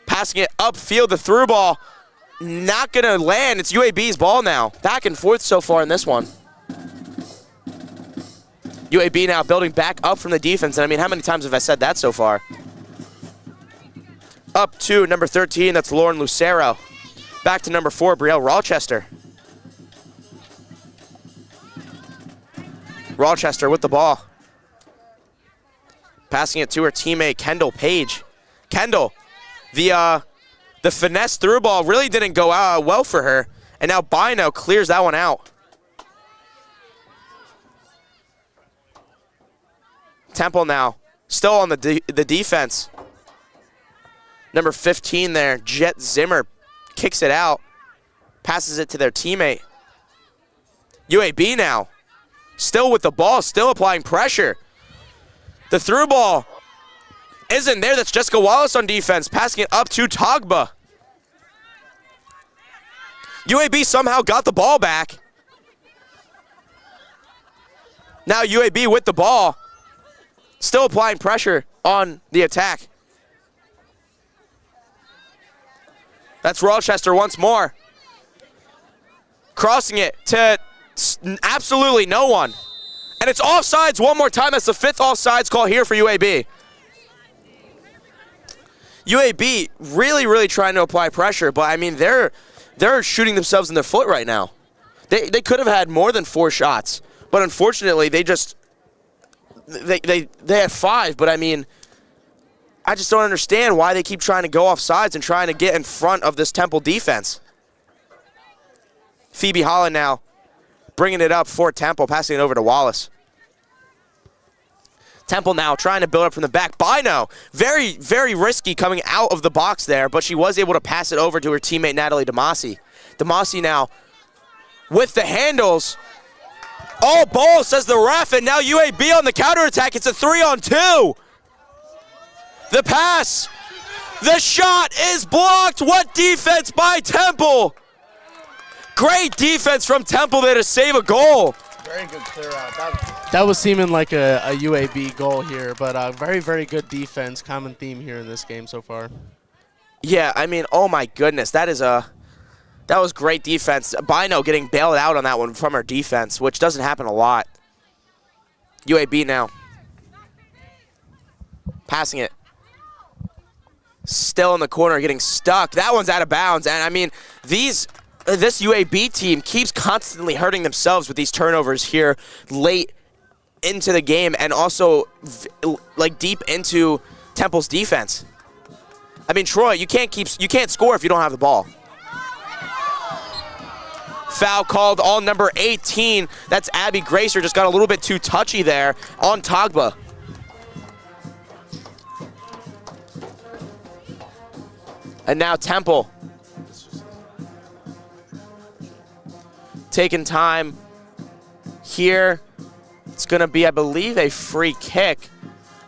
Passing it upfield, the through ball. Not going to land. It's UAB's ball now. Back and forth so far in this one. UAB now building back up from the defense. And I mean, how many times have I said that so far? Up to number 13, that's Lauren Lucero. Back to number 4, Brielle Rochester. Rochester with the ball. Passing it to her teammate, Kendall Page. Kendall, the finesse through ball really didn't go out well for her. And now Bino clears that one out. Temple now, still on the defense. Number 15 there, Jet Zimmer, kicks it out. Passes it to their teammate. UAB now, still with the ball, still applying pressure. The through ball isn't there. That's Jessica Wallace on defense, passing it up to Togba. UAB somehow got the ball back. Now UAB with the ball, still applying pressure on the attack. That's Rochester once more. Crossing it to absolutely no one. And it's offsides one more time. That's the 5th offsides call here for UAB. UAB really trying to apply pressure, but I mean, they're shooting themselves in the foot right now. They could have had more than 4 shots, but unfortunately they had 5, but I mean, I just don't understand why they keep trying to go off sides and trying to get in front of this Temple defense. Phoebe Holland now bringing it up for Temple, passing it over to Wallace. Temple now trying to build up from the back. Bino, very risky coming out of the box there, but she was able to pass it over to her teammate Natalie Damasi. Damasi now with the handles. Oh, ball, says the ref, and now UAB on the counterattack. It's a 3-on-2. The pass, the shot is blocked. What defense by Temple? Great defense from Temple there to save a goal. Very good clear out. That was seeming like a UAB goal here, but very good defense. Common theme here in this game so far. Yeah, I mean, oh my goodness, that was great defense. Bino getting bailed out on that one from her defense, which doesn't happen a lot. UAB now. Passing it. Still in the corner, getting stuck. That one's out of bounds. And I mean, this UAB team keeps constantly hurting themselves with these turnovers here late into the game and also like deep into Temple's defense. I mean, Troy, you can't score if you don't have the ball. Foul called on number 18. That's Abby Gracer. Just got a little bit too touchy there on Togba. And now Temple taking time here. It's going to be, I believe, a free kick.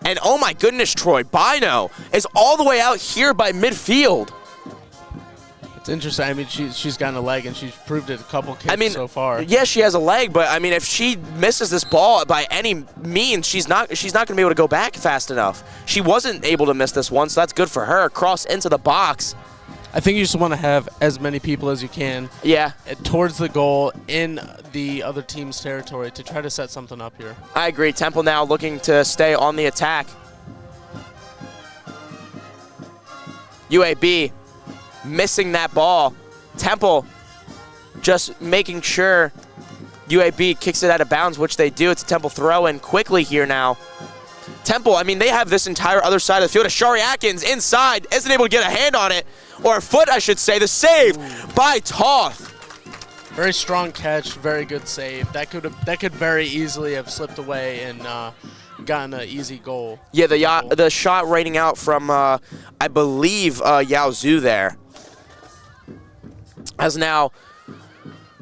And oh my goodness, Troy, Bino is all the way out here by midfield. It's interesting. I mean, she's gotten a leg, and she's proved it a couple kicks so far. Yes, she has a leg, but I mean, if she misses this ball by any means, she's not going to be able to go back fast enough. She wasn't able to miss this one, so that's good for her. Cross into the box. I think you just want to have as many people as you can towards the goal in the other team's territory to try to set something up here. I agree. Temple now looking to stay on the attack. UAB missing that ball. Temple just making sure UAB kicks it out of bounds, which they do. It's a Temple throw in quickly here now. Temple, I mean, they have this entire other side of the field. Ashari Atkins inside, isn't able to get a hand on it, or a foot, I should say. The save by Toth. Very strong catch, very good save. That could very easily have slipped away and gotten an easy goal. Yeah, the shot rating out from, I believe, Yao Zhu there. As now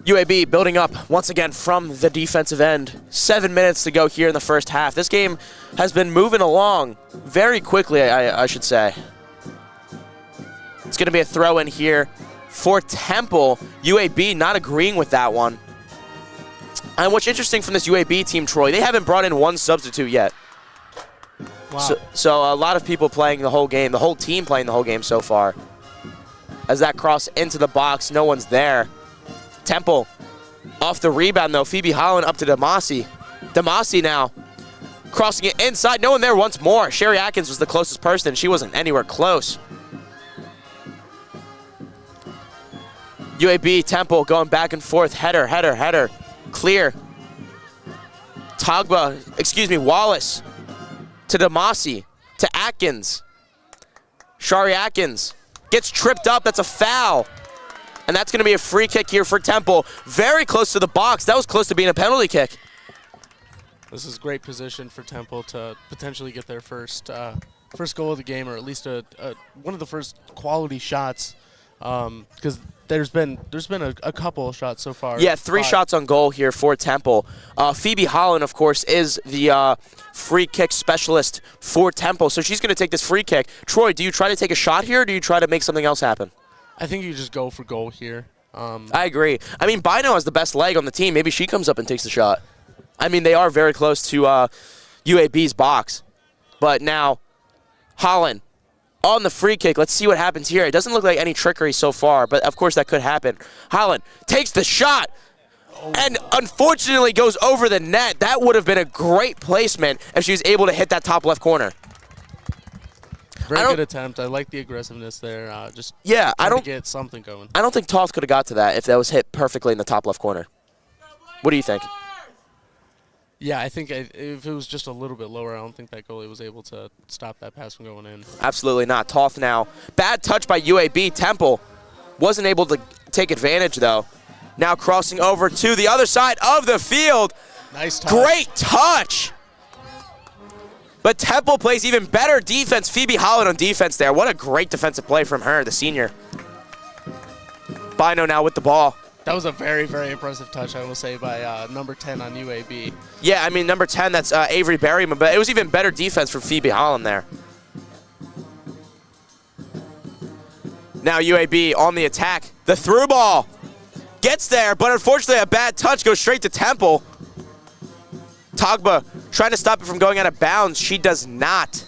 UAB building up once again from the defensive end. 7 minutes to go here in the first half. This game has been moving along very quickly, I should say. It's going to be a throw in here for Temple. UAB not agreeing with that one. And what's interesting from this UAB team, Troy, they haven't brought in one substitute yet. Wow. So a lot of people playing the whole game, the whole team playing the whole game so far. As that cross into the box, no one's there. Temple off the rebound, though. Phoebe Holland up to Damasi. Damasi now Crossing it inside, no one there once more. Sherry Atkins was the closest person. She wasn't anywhere close. UAB, Temple going back and forth. Header, header, header. Clear. Wallace to Damasi, to Atkins. Shari Atkins gets tripped up. That's a foul. And that's going to be a free kick here for Temple. Very close to the box. That was close to being a penalty kick. This is great position for Temple to potentially get their first goal of the game, or at least one of the first quality shots, because there's been a couple of shots so far. Yeah, 3 shots on goal here for Temple. Phoebe Holland, of course, is the free kick specialist for Temple, so she's going to take this free kick. Troy, do you try to take a shot here, or do you try to make something else happen? I think you just go for goal here. I agree. I mean, Bino has the best leg on the team. Maybe she comes up and takes the shot. I mean, they are very close to UAB's box. But now, Holland on the free kick. Let's see what happens here. It doesn't look like any trickery so far, but of course that could happen. Holland takes the shot and unfortunately goes over the net. That would have been a great placement if she was able to hit that top left corner. Very good attempt. I like the aggressiveness there. I don't get something going. I don't think Toth could have got to that if that was hit perfectly in the top left corner. What do you think? Yeah, I think if it was just a little bit lower, I don't think that goalie was able to stop that pass from going in. Absolutely not. Toth now. Bad touch by UAB. Temple wasn't able to take advantage, though. Now crossing over to the other side of the field. Nice touch. Great touch. But Temple plays even better defense. Phoebe Holland on defense there. What a great defensive play from her, the senior. Bino now with the ball. That was a very, very impressive touch, I will say, by number 10 on UAB. Yeah, I mean, number 10, that's Avery Berryman, but it was even better defense from Phoebe Holland there. Now UAB on the attack. The through ball gets there, but unfortunately a bad touch goes straight to Temple. Togba trying to stop it from going out of bounds. She does not.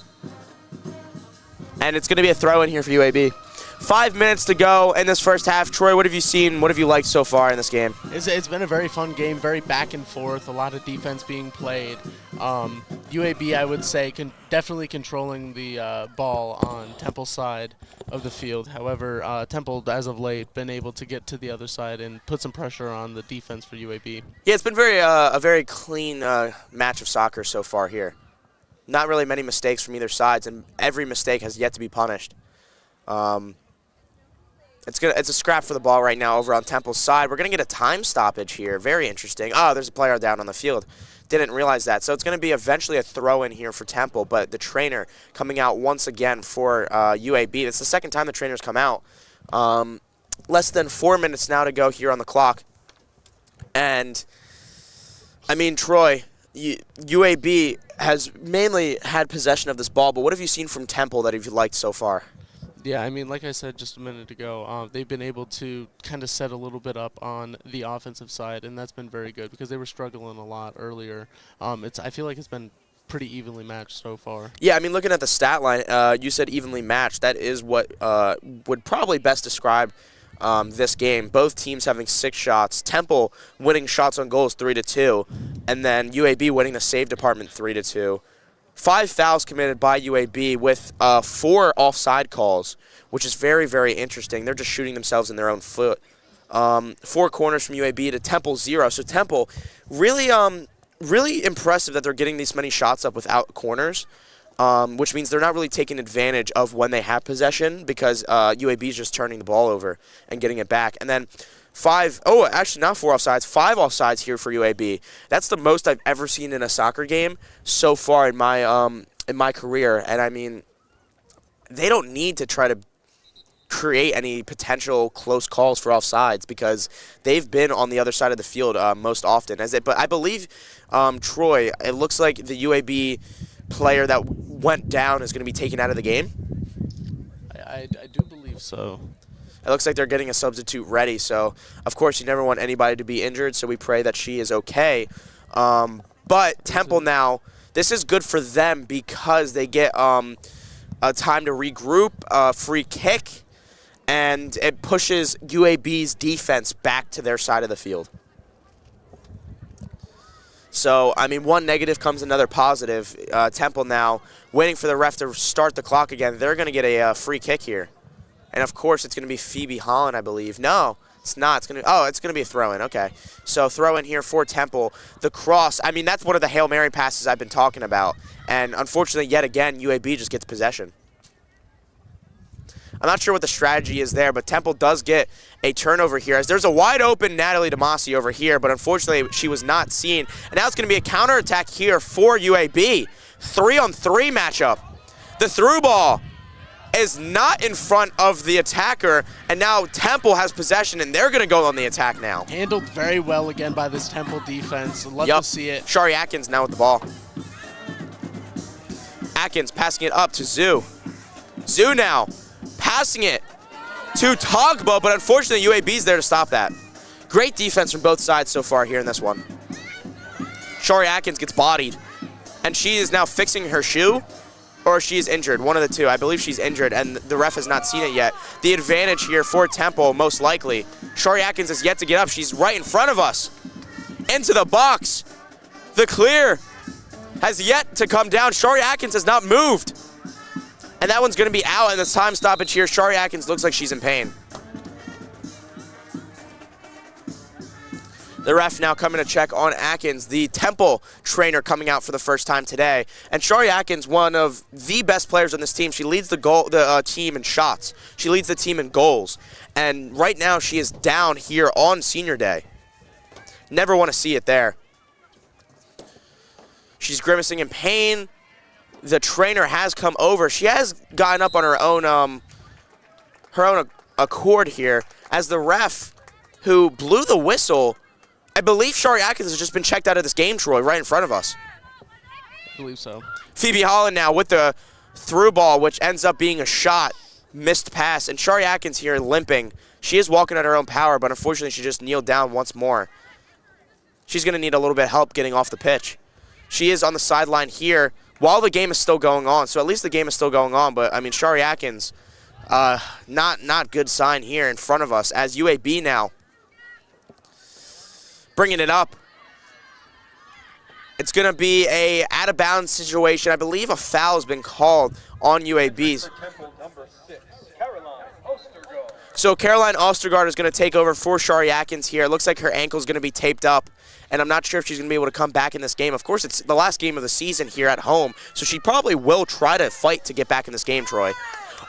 And it's going to be a throw in here for UAB. 5 minutes to go in this first half. Troy, what have you seen? What have you liked so far in this game? It's been a very fun game, very back and forth, a lot of defense being played. UAB, I would say, definitely controlling the ball on Temple's side of the field. However, Temple, as of late, been able to get to the other side and put some pressure on the defense for UAB. Yeah, it's been a very clean match of soccer so far here. Not really many mistakes from either sides, and every mistake has yet to be punished. It's a scrap for the ball right now over on Temple's side. We're going to get a time stoppage here. Very interesting. Oh, there's a player down on the field. Didn't realize that. So it's going to be eventually a throw-in here for Temple, but the trainer coming out once again for UAB. It's the second time the trainer's come out. Less than 4 minutes now to go here on the clock. And, I mean, Troy, UAB has mainly had possession of this ball, but what have you seen from Temple that you've liked so far? Yeah, I mean, like I said just a minute ago, they've been able to kind of set a little bit up on the offensive side, and that's been very good because they were struggling a lot earlier. I feel like it's been pretty evenly matched so far. Yeah, I mean, looking at the stat line, you said evenly matched. That is what would probably best describe this game. Both teams having 6 shots. Temple winning shots on goals 3-2, and then UAB winning the save department 3-2. 5 fouls committed by UAB with 4 offside calls, which is very, very interesting. They're just shooting themselves in their own foot. 4 corners from UAB to Temple 0. So Temple really impressive that they're getting these many shots up without corners, which means they're not really taking advantage of when they have possession because UAB is just turning the ball over and getting it back. And then 5 offsides, 5 offsides here for UAB. That's the most I've ever seen in a soccer game so far in my career. And I mean, they don't need to try to create any potential close calls for offsides because they've been on the other side of the field most often. But I believe, Troy, it looks like the UAB player that went down is going to be taken out of the game. I do believe so. It looks like they're getting a substitute ready, so of course you never want anybody to be injured, so we pray that she is okay. But Temple now, this is good for them because they get a time to regroup, free kick, and it pushes UAB's defense back to their side of the field. So, I mean, one negative comes another positive. Temple now waiting for the ref to start the clock again. They're going to get a free kick here. And, of course, it's going to be Phoebe Holland, I believe. No, it's not. It's going to be a throw-in. Okay. So, throw-in here for Temple. The cross, I mean, that's one of the Hail Mary passes I've been talking about. And, unfortunately, yet again, UAB just gets possession. I'm not sure what the strategy is there, but Temple does get a turnover here, as there's a wide-open Natalie DeMasi over here, but unfortunately she was not seen. And now it's going to be a counterattack here for UAB. 3-on-3 matchup. The through ball is not in front of the attacker, and now Temple has possession, and they're going to go on the attack now. Handled very well again by this Temple defense. Love to see it. Shari Atkins now with the ball. Atkins passing it up to Zoo. Zoo now passing it to Togba, but unfortunately UAB's there to stop that. Great defense from both sides so far here in this one. Shari Atkins gets bodied, and she is now fixing her shoe, or she's injured, one of the two. I believe she's injured, and the ref has not seen it yet. The advantage here for Temple, most likely. Shari Atkins is yet to get up. She's right in front of us. Into the box. The clear has yet to come down. Shari Atkins has not moved. And that one's going to be out, and this time stoppage here. Shari Atkins looks like she's in pain. The ref now coming to check on Atkins, the Temple trainer coming out for the first time today. And Shari Atkins, one of the best players on this team. She leads the team in shots. She leads the team in goals. And right now she is down here on senior day. Never want to see it there. She's grimacing in pain. The trainer has come over. She has gotten up on her own accord here, as the ref who blew the whistle, I believe Shari Atkins has just been checked out of this game, Troy, right in front of us. I believe so. Phoebe Holland now with the through ball, which ends up being a shot, missed pass, and Shari Atkins here limping. She is walking at her own power, but unfortunately she just kneeled down once more. She's going to need a little bit of help getting off the pitch. She is on the sideline here while the game is still going on, so at least the game is still going on, but I mean, Shari Atkins, not good sign here in front of us, as UAB now bringing it up. It's going to be a out-of-bounds situation. I believe a foul has been called on UAB's. So Caroline Ostergaard is going to take over for Shari Atkins here. It looks like her ankle is going to be taped up, and I'm not sure if she's going to be able to come back in this game. Of course, it's the last game of the season here at home, so she probably will try to fight to get back in this game, Troy.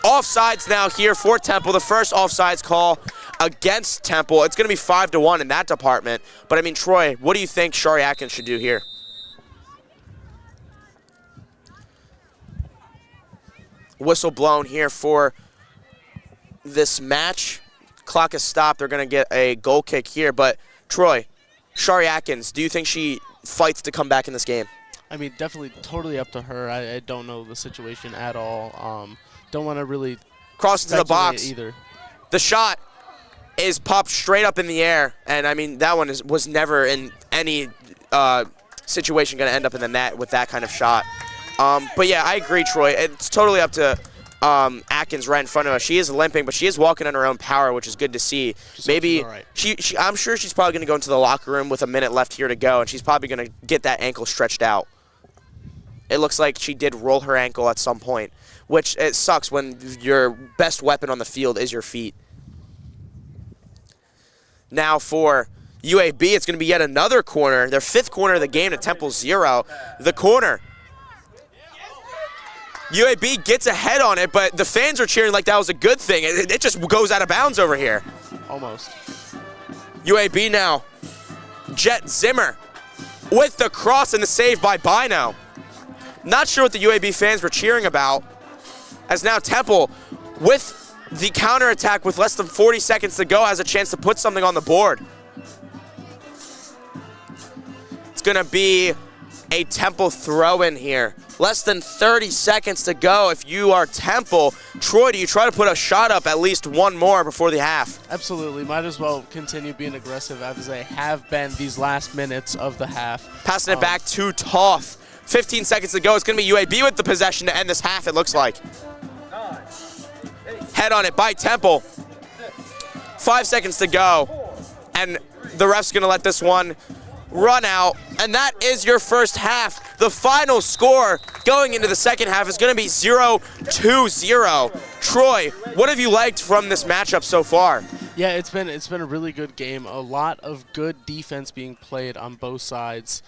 Offsides now here for Temple. The first offsides call against Temple. It's going to be 5-1 in that department. But, I mean, Troy, what do you think Shari Atkins should do here? Whistle blown here for this match. Clock is stopped. They're going to get a goal kick here. But, Troy, Shari Atkins, do you think she fights to come back in this game? I mean, definitely totally up to her. I don't know the situation at all. Don't want to really cross into the box either. The shot is popped straight up in the air, and I mean that one was never in any situation going to end up in the net with that kind of shot. But yeah, I agree, Troy. It's totally up to Atkins right in front of us. She is limping, but she is walking on her own power, which is good to see. Maybe right. I'm sure she's probably going to go into the locker room with a minute left here to go, and she's probably going to get that ankle stretched out. It looks like she did roll her ankle at some point, which it sucks when your best weapon on the field is your feet. Now for UAB, it's going to be yet another corner. Their fifth corner of the game to Temple 0. The corner. UAB gets ahead on it, but the fans are cheering like that was a good thing. It just goes out of bounds over here. Almost. UAB now. Jet Zimmer with the cross and the save by Bino. Not sure what the UAB fans were cheering about, as now Temple, with the counterattack with less than 40 seconds to go, has a chance to put something on the board. It's going to be a Temple throw-in here. Less than 30 seconds to go. If you are Temple, Troy, do you try to put a shot up at least one more before the half? Absolutely. Might as well continue being aggressive as they have been these last minutes of the half. Passing it back to Toth. 15 seconds to go. It's going to be UAB with the possession to end this half, it looks like. Head on it by Temple. 5 seconds to go. And the ref's going to let this one run out, and that is your first half. The final score going into the second half is going to be 0-2-0. Troy, what have you liked from this matchup so far? Yeah, it's been a really good game. A lot of good defense being played on both sides.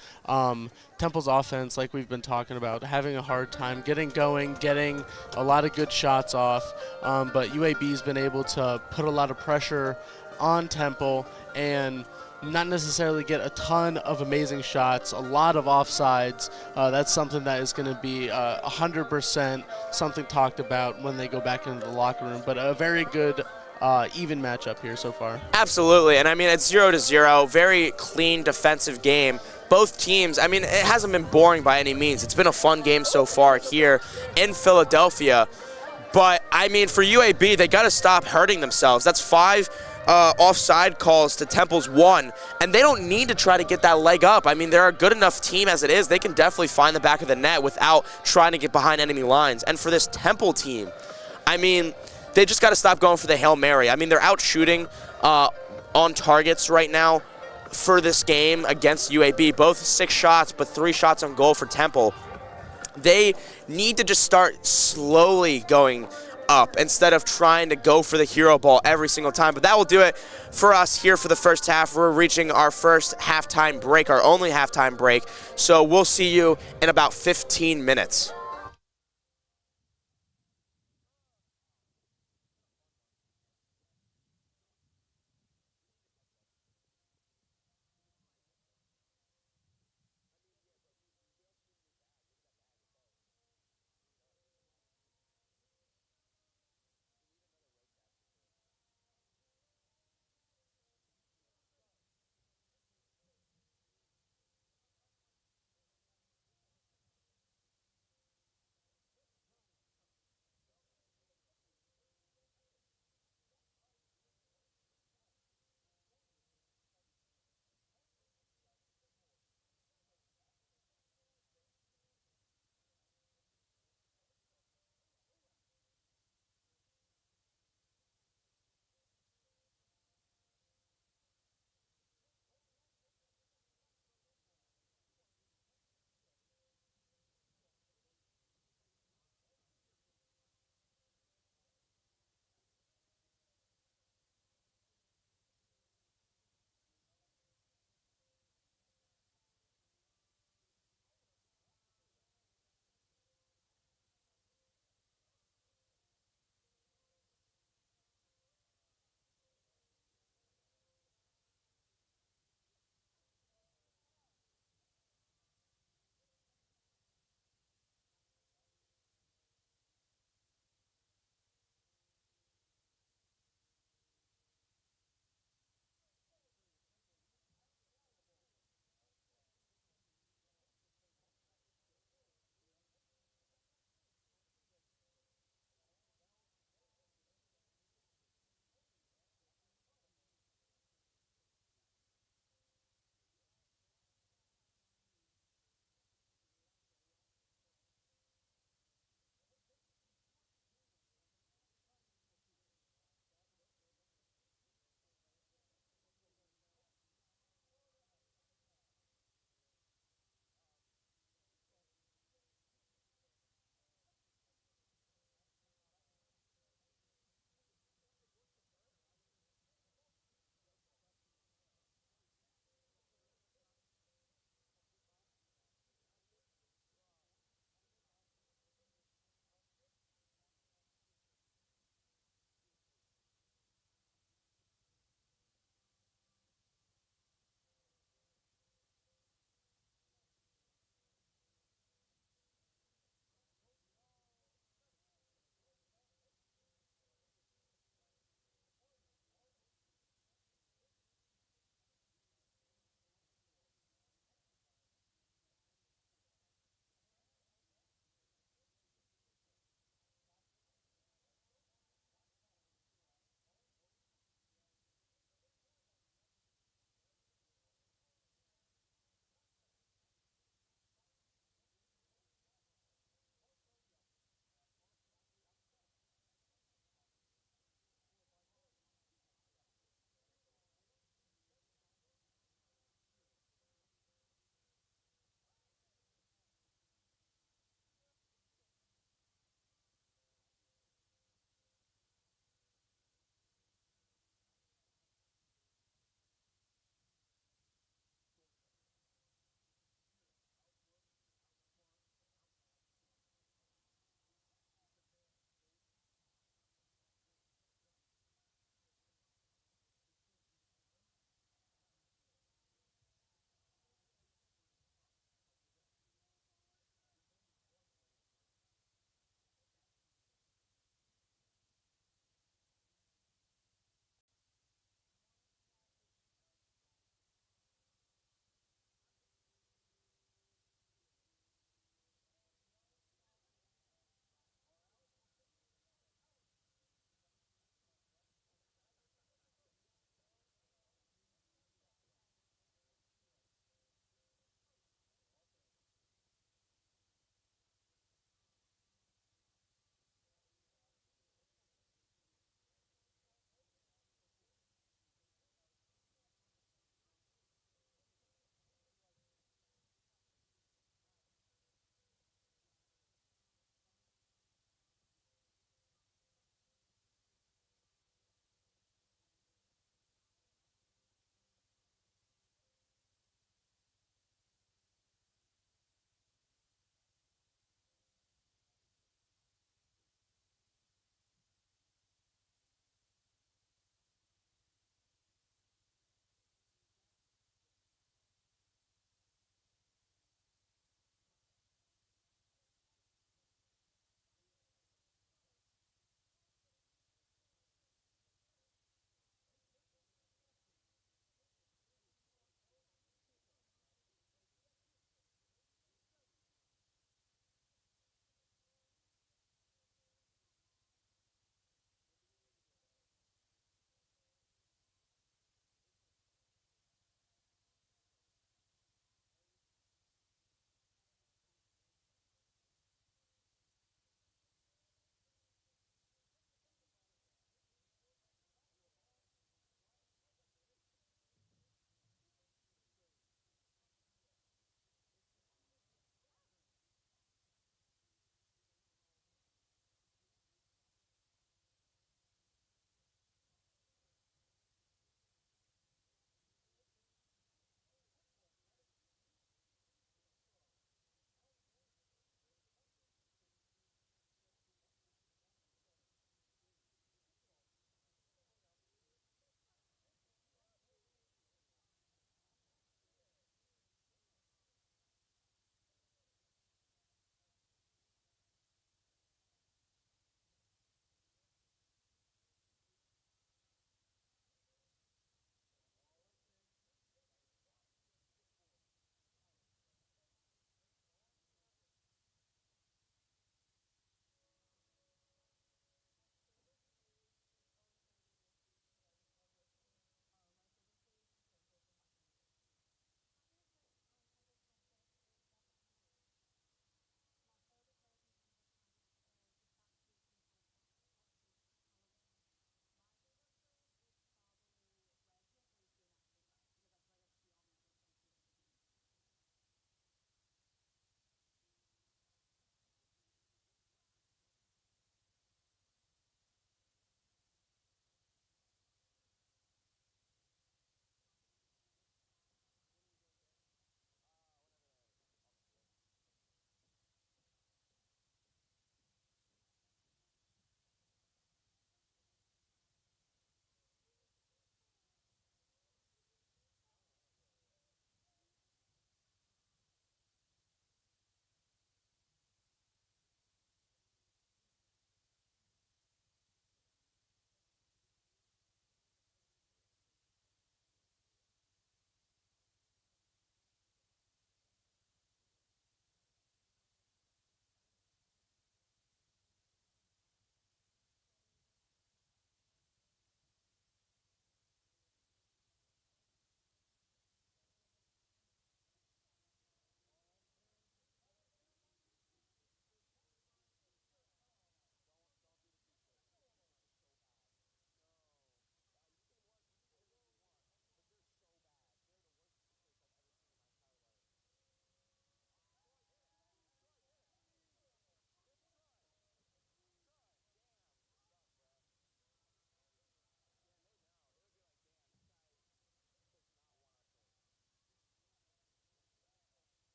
Temple's offense, like we've been talking about, having a hard time getting going, getting a lot of good shots off. But UAB's been able to put a lot of pressure on Temple and not necessarily get a ton of amazing shots, a lot of offsides. That's something that is going to be 100% something talked about when they go back into the locker room. But a very good even matchup here so far. Absolutely, and I mean, it's 0-0, very clean defensive game. Both teams, I mean, it hasn't been boring by any means. It's been a fun game so far here in Philadelphia. But, I mean, for UAB, they got to stop hurting themselves. That's 5 offside calls to Temple's 1, and they don't need to try to get that leg up. I mean, they're a good enough team as it is. They can definitely find the back of the net without trying to get behind enemy lines. And for this Temple team, I mean, they just got to stop going for the Hail Mary. I mean, they're out shooting on targets right now for this game against UAB. Both 6 shots, but 3 shots on goal for Temple. They need to just start slowly going up instead of trying to go for the hero ball every single time. But that will do it for us here for the first half. We're reaching our first halftime break, our only halftime break. So we'll see you in about 15 minutes.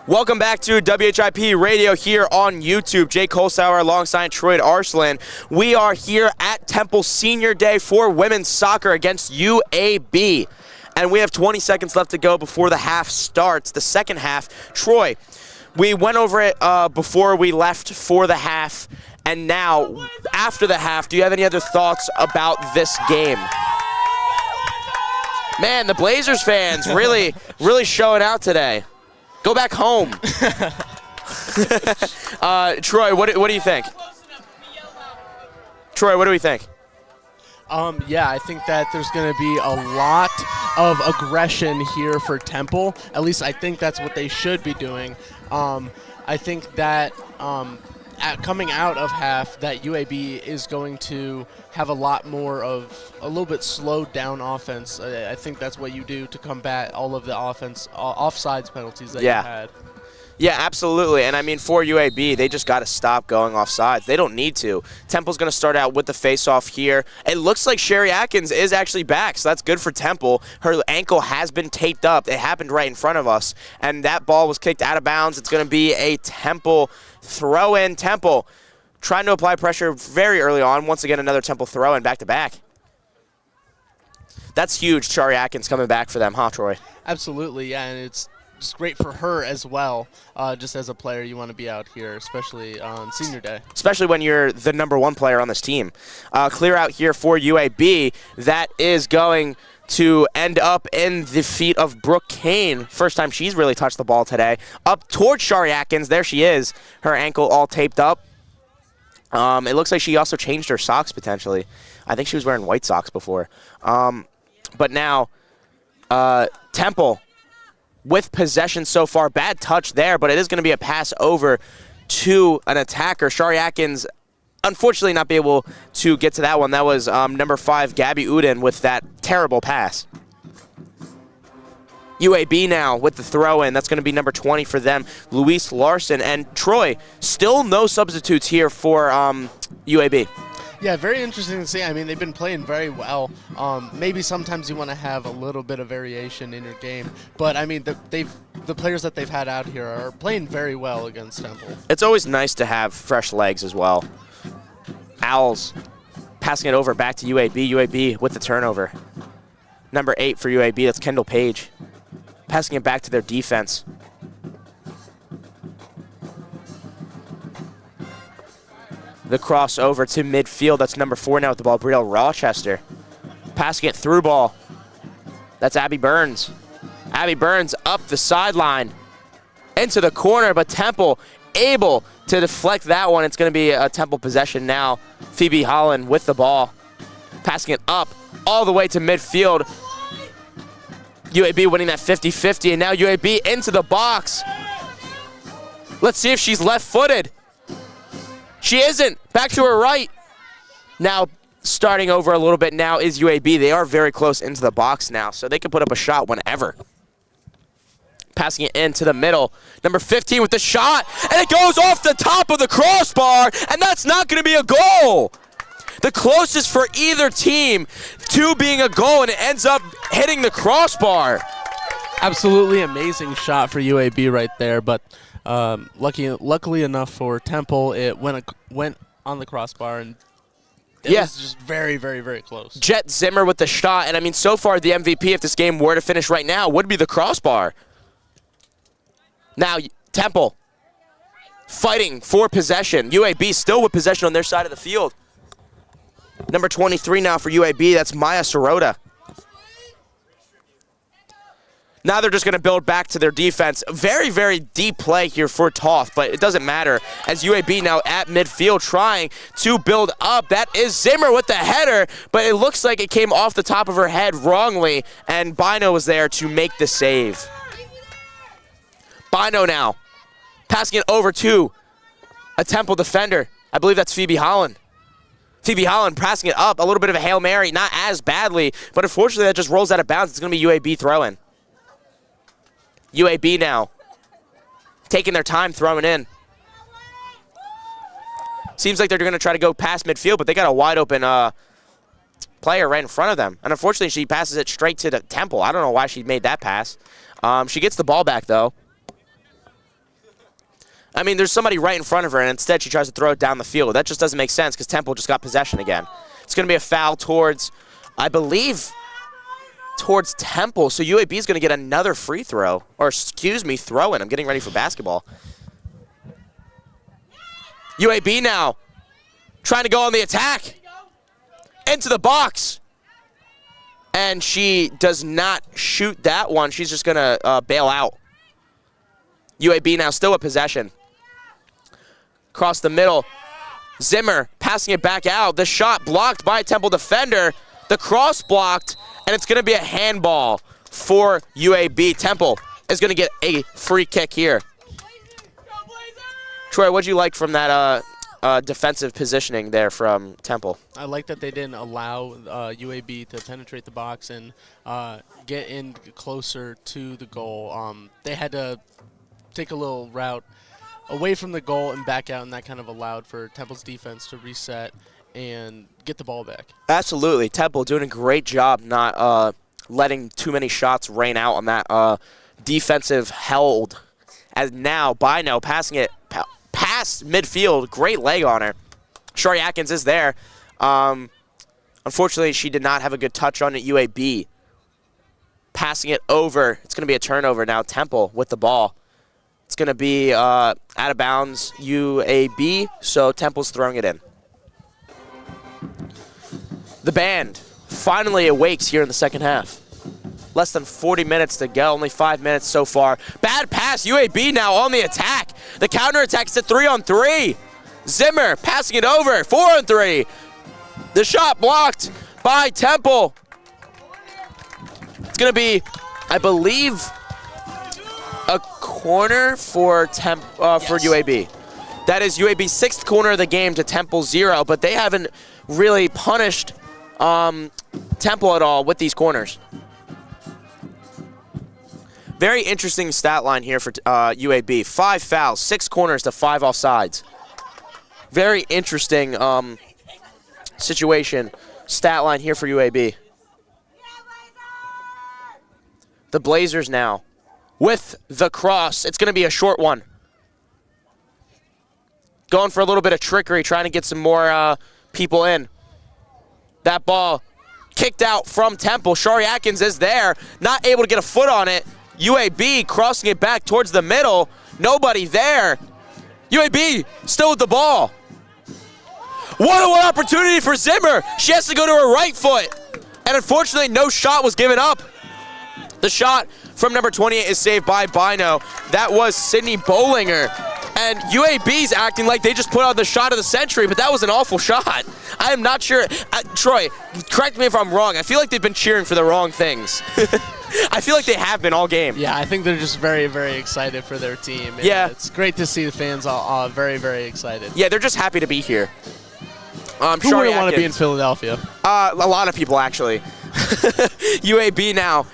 Welcome back to WHIP Radio here on YouTube. Jake Holzhauer alongside Troy Arslan. We are here at Temple Senior Day for women's soccer against UAB. And we have 20 seconds left to go before the half starts, the second half. Troy, we went over it before we left for the half. And now, after the half, do you have any other thoughts about this game? Man, the Blazers fans really showing out today. Go back home. Troy, what do you think? Troy, what do we think? Yeah, I think that there's going to be a lot of aggression here for Temple. At least I think that's what they should be doing. I think that coming out of half, that UAB is going to have a lot more of a little bit slowed down offense. I think that's what you do to combat all of the offsides penalties that you had. Yeah, absolutely. And I mean, for UAB, they just got to stop going offsides. They don't need to. Temple's going to start out with the face-off here. It looks like Sherry Atkins is actually back, so that's good for Temple. Her ankle has been taped up. It happened right in front of us, and that ball was kicked out of bounds. It's going to be a Temple throw-in. Temple trying to apply pressure very early on. Once again, another Temple throw-in back-to-back. That's huge, Sherry Atkins coming back for them, huh, Troy? Absolutely, yeah, and it's just great for her as well. Just as a player, you want to be out here, especially on senior day. Especially when you're the #1 player on this team. Clear out here for UAB. That is going to end up in the feet of Brooke Kane. First time she's really touched the ball today. Up towards Shari Atkins. There she is. Her ankle all taped up. It looks like she also changed her socks potentially. I think she was wearing white socks before. But now, Temple with possession so far. Bad touch there, but it is going to be a pass over to an attacker. Shari Atkins, unfortunately, not be able to get to that one. That was number 5, Gabby Uden, with that terrible pass. UAB now with the throw-in. That's going to be number 20 for them, Luis Larson. And Troy, still no substitutes here for UAB. Yeah, very interesting to see. I mean, they've been playing very well. Maybe sometimes you want to have a little bit of variation in your game, but I mean, the players that they've had out here are playing very well against Temple. It's always nice to have fresh legs as well. Owls passing it over back to UAB. UAB with the turnover. Number 8 for UAB, that's Kendall Page. Passing it back to their defense. The crossover to midfield. That's number 4 now with the ball, Brielle Rochester. Passing it through ball. That's Abby Burns. Abby Burns up the sideline into the corner, but Temple able to deflect that one. It's going to be a Temple possession now. Phoebe Holland with the ball. Passing it up all the way to midfield. UAB winning that 50-50, and now UAB into the box. Let's see if she's left-footed. She isn't. Back to her right. Now, starting over a little bit now is UAB. They are very close into the box now, so they can put up a shot whenever. Passing it into the middle. Number 15 with the shot, and it goes off the top of the crossbar, and that's not going to be a goal. The closest for either team to being a goal, and it ends up hitting the crossbar. Absolutely amazing shot for UAB right there, but luckily enough for Temple, it went on the crossbar, and it was just very, very, very close. Jet Zimmer with the shot, and I mean, so far the MVP, if this game were to finish right now, would be the crossbar. Now, Temple fighting for possession. UAB still with possession on their side of the field. Number 23 now for UAB, that's Maya Sirota. Now they're just going to build back to their defense. Very, very deep play here for Toth, but it doesn't matter as UAB now at midfield trying to build up. That is Zimmer with the header, but it looks like it came off the top of her head wrongly, and Bino was there to make the save. Bino now passing it over to a Temple defender. I believe that's Phoebe Holland. Phoebe Holland passing it up, a little bit of a Hail Mary, not as badly, but unfortunately that just rolls out of bounds. It's going to be UAB throwing. UAB now taking their time throwing in. Seems like they're going to try to go past midfield, but they got a wide open player right in front of them. And unfortunately, she passes it straight to the Temple. I don't know why she made that pass. She gets the ball back, though. I mean, there's somebody right in front of her, and instead she tries to throw it down the field. That just doesn't make sense because Temple just got possession again. It's going to be a foul towards, I believe, towards Temple. So UAB is going to get another free throw. Or, excuse me, throw-in. I'm getting ready for basketball. UAB now trying to go on the attack. Into the box. And she does not shoot that one. She's just going to bail out. UAB now still with possession. Across the middle. Zimmer passing it back out. The shot blocked by a Temple defender. The cross blocked. And it's going to be a handball for UAB. Temple is going to get a free kick here. Troy, what did you like from that defensive positioning there from Temple? I like that they didn't allow UAB to penetrate the box and get in closer to the goal. They had to take a little route away from the goal and back out, and that kind of allowed for Temple's defense to reset and get the ball back. Absolutely. Temple doing a great job not letting too many shots rain out on that defensive hold. As now, Bino passing it past midfield. Great leg on her. Shari Atkins is there. Unfortunately, she did not have a good touch on it. UAB passing it over. It's going to be a turnover now. Temple with the ball. It's going to be out of bounds UAB, so Temple's throwing it in. The band finally awakes here in the second half. Less than 40 minutes to go, only 5 minutes so far. Bad pass, UAB now on the attack. The counterattack is a 3-on-3. Zimmer passing it over, 4-on-3. The shot blocked by Temple. It's going to be, I believe, a corner for UAB. That is UAB's 6th corner of the game to Temple 0, but they haven't really punished Temple at all with these corners. Very interesting stat line here for UAB. 5 fouls, 6 corners to 5 offsides. Very interesting situation, stat line here for UAB. The Blazers now with the cross. It's going to be a short one. Going for a little bit of trickery, trying to get some more people in. That ball kicked out from Temple. Shari Atkins is there, not able to get a foot on it. UAB crossing it back towards the middle. Nobody there. UAB still with the ball. One-on-one opportunity for Zimmer. She has to go to her right foot. And unfortunately, no shot was given up. The shot from number 28 is saved by Bino. That was Sydney Bollinger. And UAB's acting like they just put on the shot of the century, but that was an awful shot. I am not sure. Troy, correct me if I'm wrong. I feel like they've been cheering for the wrong things. I feel like they have been all game. Yeah, I think they're just very, very excited for their team. And yeah. It's great to see the fans all very, very excited. Yeah, they're just happy to be here. Who wouldn't want to be in Philadelphia? A lot of people, actually. UAB now.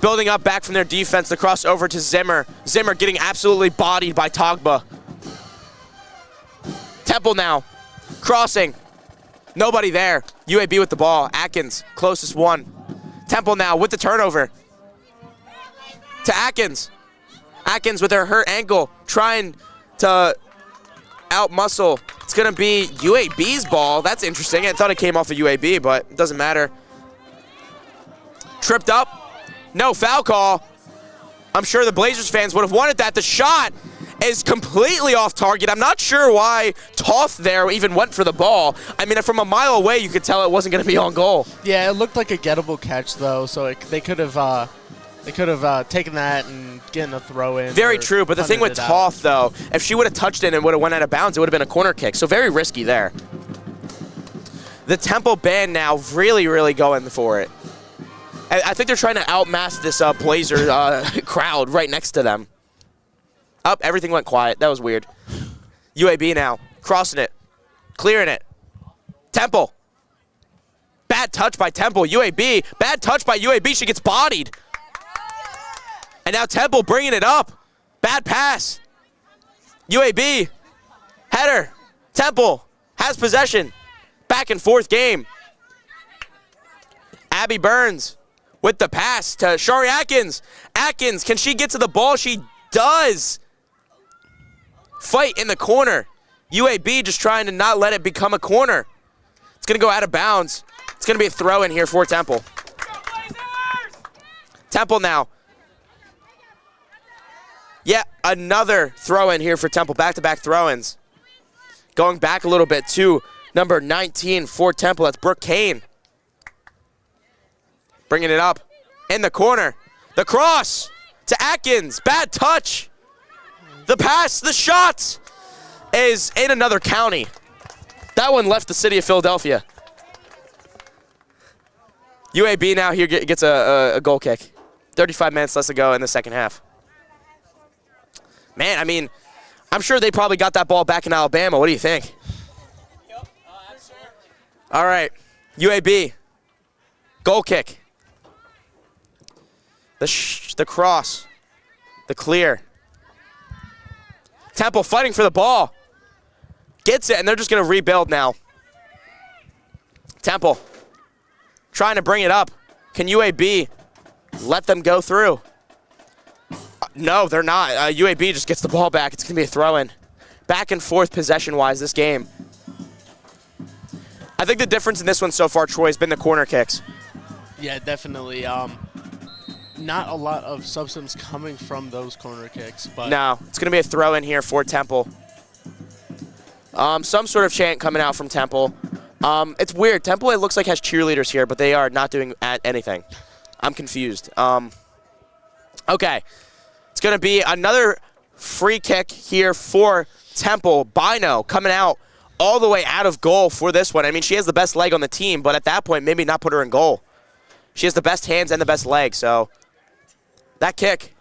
Building up back from their defense, the cross over to Zimmer. Zimmer getting absolutely bodied by Togba. Temple now, crossing. Nobody there. UAB with the ball. Atkins, closest one. Temple now with the turnover. To Atkins. Atkins with her hurt ankle, trying to out-muscle. It's going to be UAB's ball. That's interesting. I thought it came off of UAB, but it doesn't matter. Tripped up. No foul call. I'm sure the Blazers fans would have wanted that. The shot is completely off target. I'm not sure why Toth there even went for the ball. I mean, from a mile away, you could tell it wasn't going to be on goal. Yeah, it looked like a gettable catch, though, so they could have taken that and getting a throw in. Very true, but the thing with Toth, though, if she would have touched it and would have went out of bounds, it would have been a corner kick, so very risky there. The Temple band now really, really going for it. I think they're trying to outmass this Blazer crowd right next to them. Everything went quiet. That was weird. UAB now, crossing it, clearing it. Temple. Bad touch by Temple. UAB, bad touch by UAB. She gets bodied. And now Temple bringing it up. Bad pass. UAB, header. Temple has possession. Back and forth game. Abby Burns with the pass to Shari Atkins. Atkins, can she get to the ball? She does. fight in the corner. UAB just trying to not let it become a corner. It's going to go out of bounds. It's going to be a throw in here for Temple. Temple now. Yeah, another throw in here for Temple. Back-to-back throw-ins. Going back a little bit to number 19 for Temple. That's Brooke Kane. Bringing it up in the corner. The cross to Atkins. Bad touch. The pass, the shot is in another county. That one left the city of Philadelphia. UAB now here gets a goal kick. 35 minutes less to go in the second half. Man, I mean, I'm sure they probably got that ball back in Alabama. What do you think? Yep, absolutely. All right, UAB, goal kick. The cross, the clear. Temple fighting for the ball. Gets it, and they're just going to rebuild now. Temple trying to bring it up. Can UAB let them go through? No, they're not. UAB just gets the ball back. It's going to be a throw-in. Back and forth possession-wise this game. I think the difference in this one so far, Troy, has been the corner kicks. Yeah, definitely. Not a lot of substance coming from those corner kicks, but No, it's going to be a throw-in here for Temple. Some sort of chant coming out from Temple. It's weird. Temple, it looks like, has cheerleaders here, but they are not doing anything. I'm confused. Okay. It's going to be another free kick here for Temple. Bino coming out all the way out of goal for this one. I mean, she has the best leg on the team, but at that point, maybe not put her in goal. She has the best hands and the best leg, so that kick.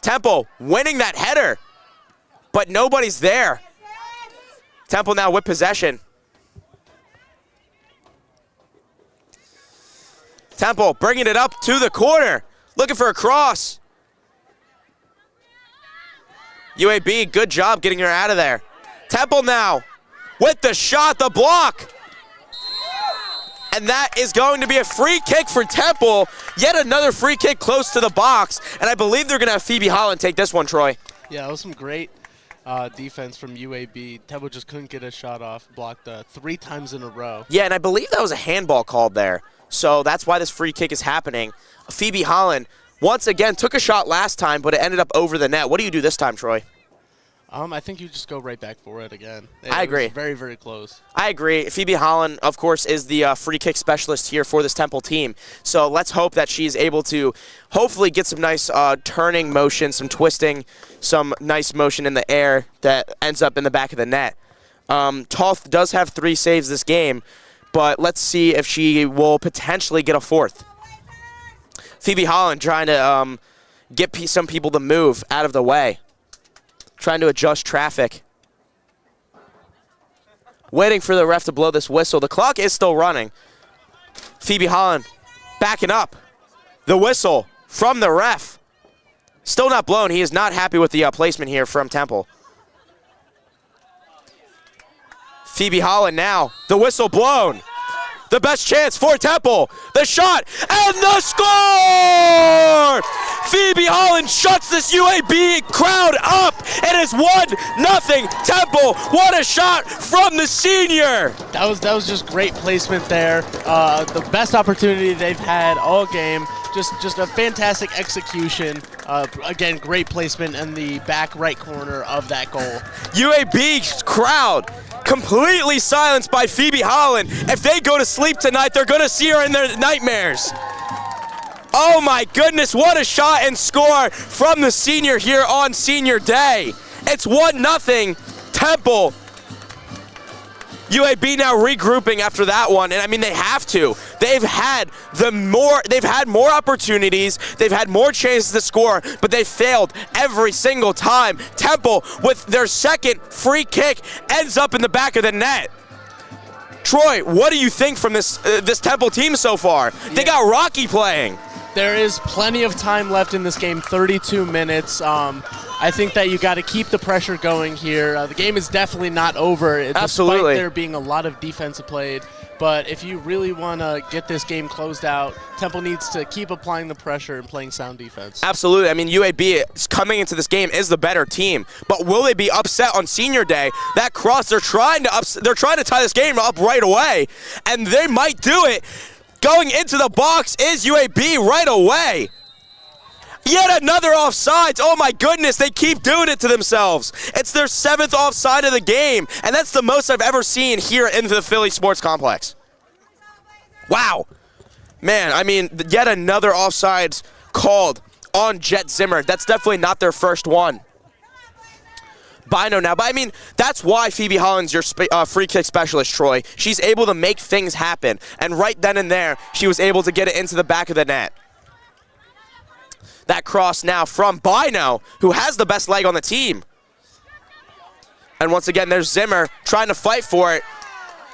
Temple winning that header, but nobody's there. Temple now with possession. Temple bringing it up to the corner. Looking for a cross. UAB, good job getting her out of there. Temple now with the shot, the block. And that is going to be a free kick for Temple. Yet another free kick close to the box. And I believe they're going to have Phoebe Holland take this one, Troy. yeah, that was some great defense from UAB. Temple just couldn't get a shot off, blocked 3 times in a row. Yeah, and I believe that was a handball called there. So that's why this free kick is happening. Phoebe Holland, once again, took a shot last time, but it ended up over the net. What do you do this time, Troy? I think you just go right back for it again. I agree. Was very, very close. I agree. Phoebe Holland, of course, is the free kick specialist here for this Temple team. So let's hope that she's able to hopefully get some nice turning motion, some twisting, some nice motion in the air that ends up in the back of the net. Toth does have 3 saves this game, but let's see if she will potentially get a 4th. Phoebe Holland trying to get some people to move out of the way. Trying to adjust traffic. Waiting for the ref to blow this whistle. The clock is still running. Phoebe Holland backing up. The whistle from the ref. Still not blown. He is not happy with the placement here from Temple. Phoebe Holland now. The whistle blown. The best chance for Temple. The shot and the score! Phoebe Holland shuts this UAB crowd up. It is 1-0 Temple. What a shot from the senior. That was just great placement there. The best opportunity they've had all game. Just a fantastic execution. Again, great placement in the back right corner of that goal. UAB crowd completely silenced by Phoebe Holland. If they go to sleep tonight, they're going to see her in their nightmares. Oh my goodness, what a shot and score from the senior here on senior day. It's 1-0 Temple. UAB now regrouping after that one, and I mean they have to. They've had more opportunities, they've had more chances to score, but they failed every single time. Temple with their second free kick ends up in the back of the net. Troy, what do you think from this Temple team so far? They got Rocky playing. There is plenty of time left in this game, 32 minutes. I think that you got to keep the pressure going here. The game is definitely not over. Absolutely. Despite there being a lot of defensive play But if you really want to get this game closed out, Temple needs to keep applying the pressure and playing sound defense. Absolutely. I mean, UAB coming into this game is the better team, but will they be upset on senior day? That cross, they're trying to tie this game up right away, and they might do it. Going into the box is UAB right away. Yet another offsides. Oh my goodness, they keep doing it to themselves. It's their 7th offside of the game, and that's the most I've ever seen here in the Philly Sports Complex. Wow. Man, I mean, yet another offsides called on Jet Zimmer. That's definitely not their first one. Bino now, but I mean, that's why Phoebe Holland's your free kick specialist, Troy. She's able to make things happen, and right then and there, she was able to get it into the back of the net. That cross now from Bino, who has the best leg on the team. And once again, there's Zimmer trying to fight for it.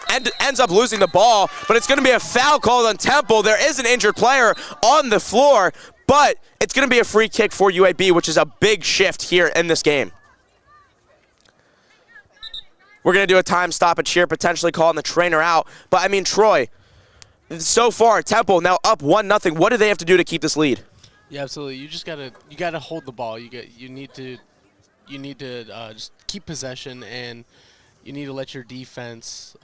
And ends up losing the ball, but it's going to be a foul called on Temple. There is an injured player on the floor, but it's going to be a free kick for UAB, which is a big shift here in this game. We're going to do a time stoppage here, potentially calling the trainer out. But, I mean, Troy, so far, Temple now up 1-0. What do they have to do to keep this lead? Yeah, absolutely. You just gotta hold the ball. You need to just keep possession, and you need to let your defense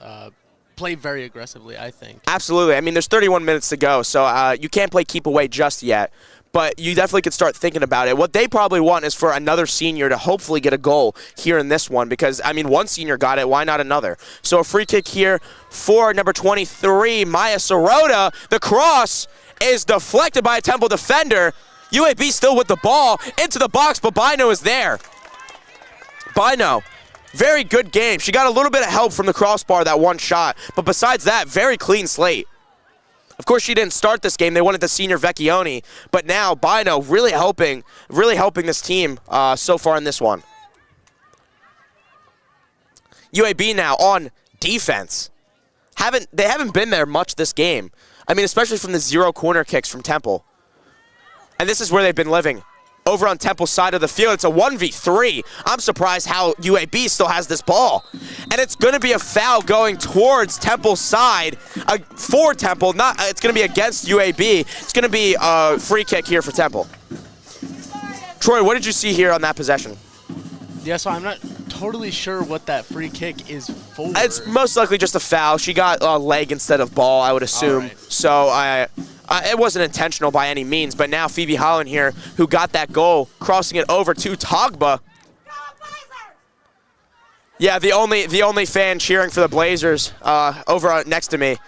play very aggressively, I think. Absolutely. I mean, there's 31 minutes to go, so you can't play keep away just yet. But you definitely could start thinking about it. What they probably want is for another senior to hopefully get a goal here in this one because, I mean, one senior got it. Why not another? So a free kick here for number 23, Maya Sirota. The cross is deflected by a Temple defender. UAB still with the ball into the box, but Bino is there. Bino, very good game. She got a little bit of help from the crossbar, that one shot, but besides that, very clean slate. Of course, she didn't start this game. They wanted the senior Vecchione, but now Bino really helping this team so far in this one. UAB now on defense. They haven't been there much this game. I mean, especially from the 0 corner kicks from Temple. And this is where they've been living. Over on Temple's side of the field, it's a 1v3. I'm surprised how UAB still has this ball. And it's going to be a foul going towards Temple's side for Temple. It's going to be against UAB. It's going to be a free kick here for Temple. Troy, what did you see here on that possession? Yeah, so I'm not totally sure what that free kick is for. It's most likely just a foul. She got leg instead of ball, I would assume. Right. So it wasn't intentional by any means, but now Phoebe Holland here, who got that goal, crossing it over to Togba. Yeah, the only fan cheering for the Blazers over next to me.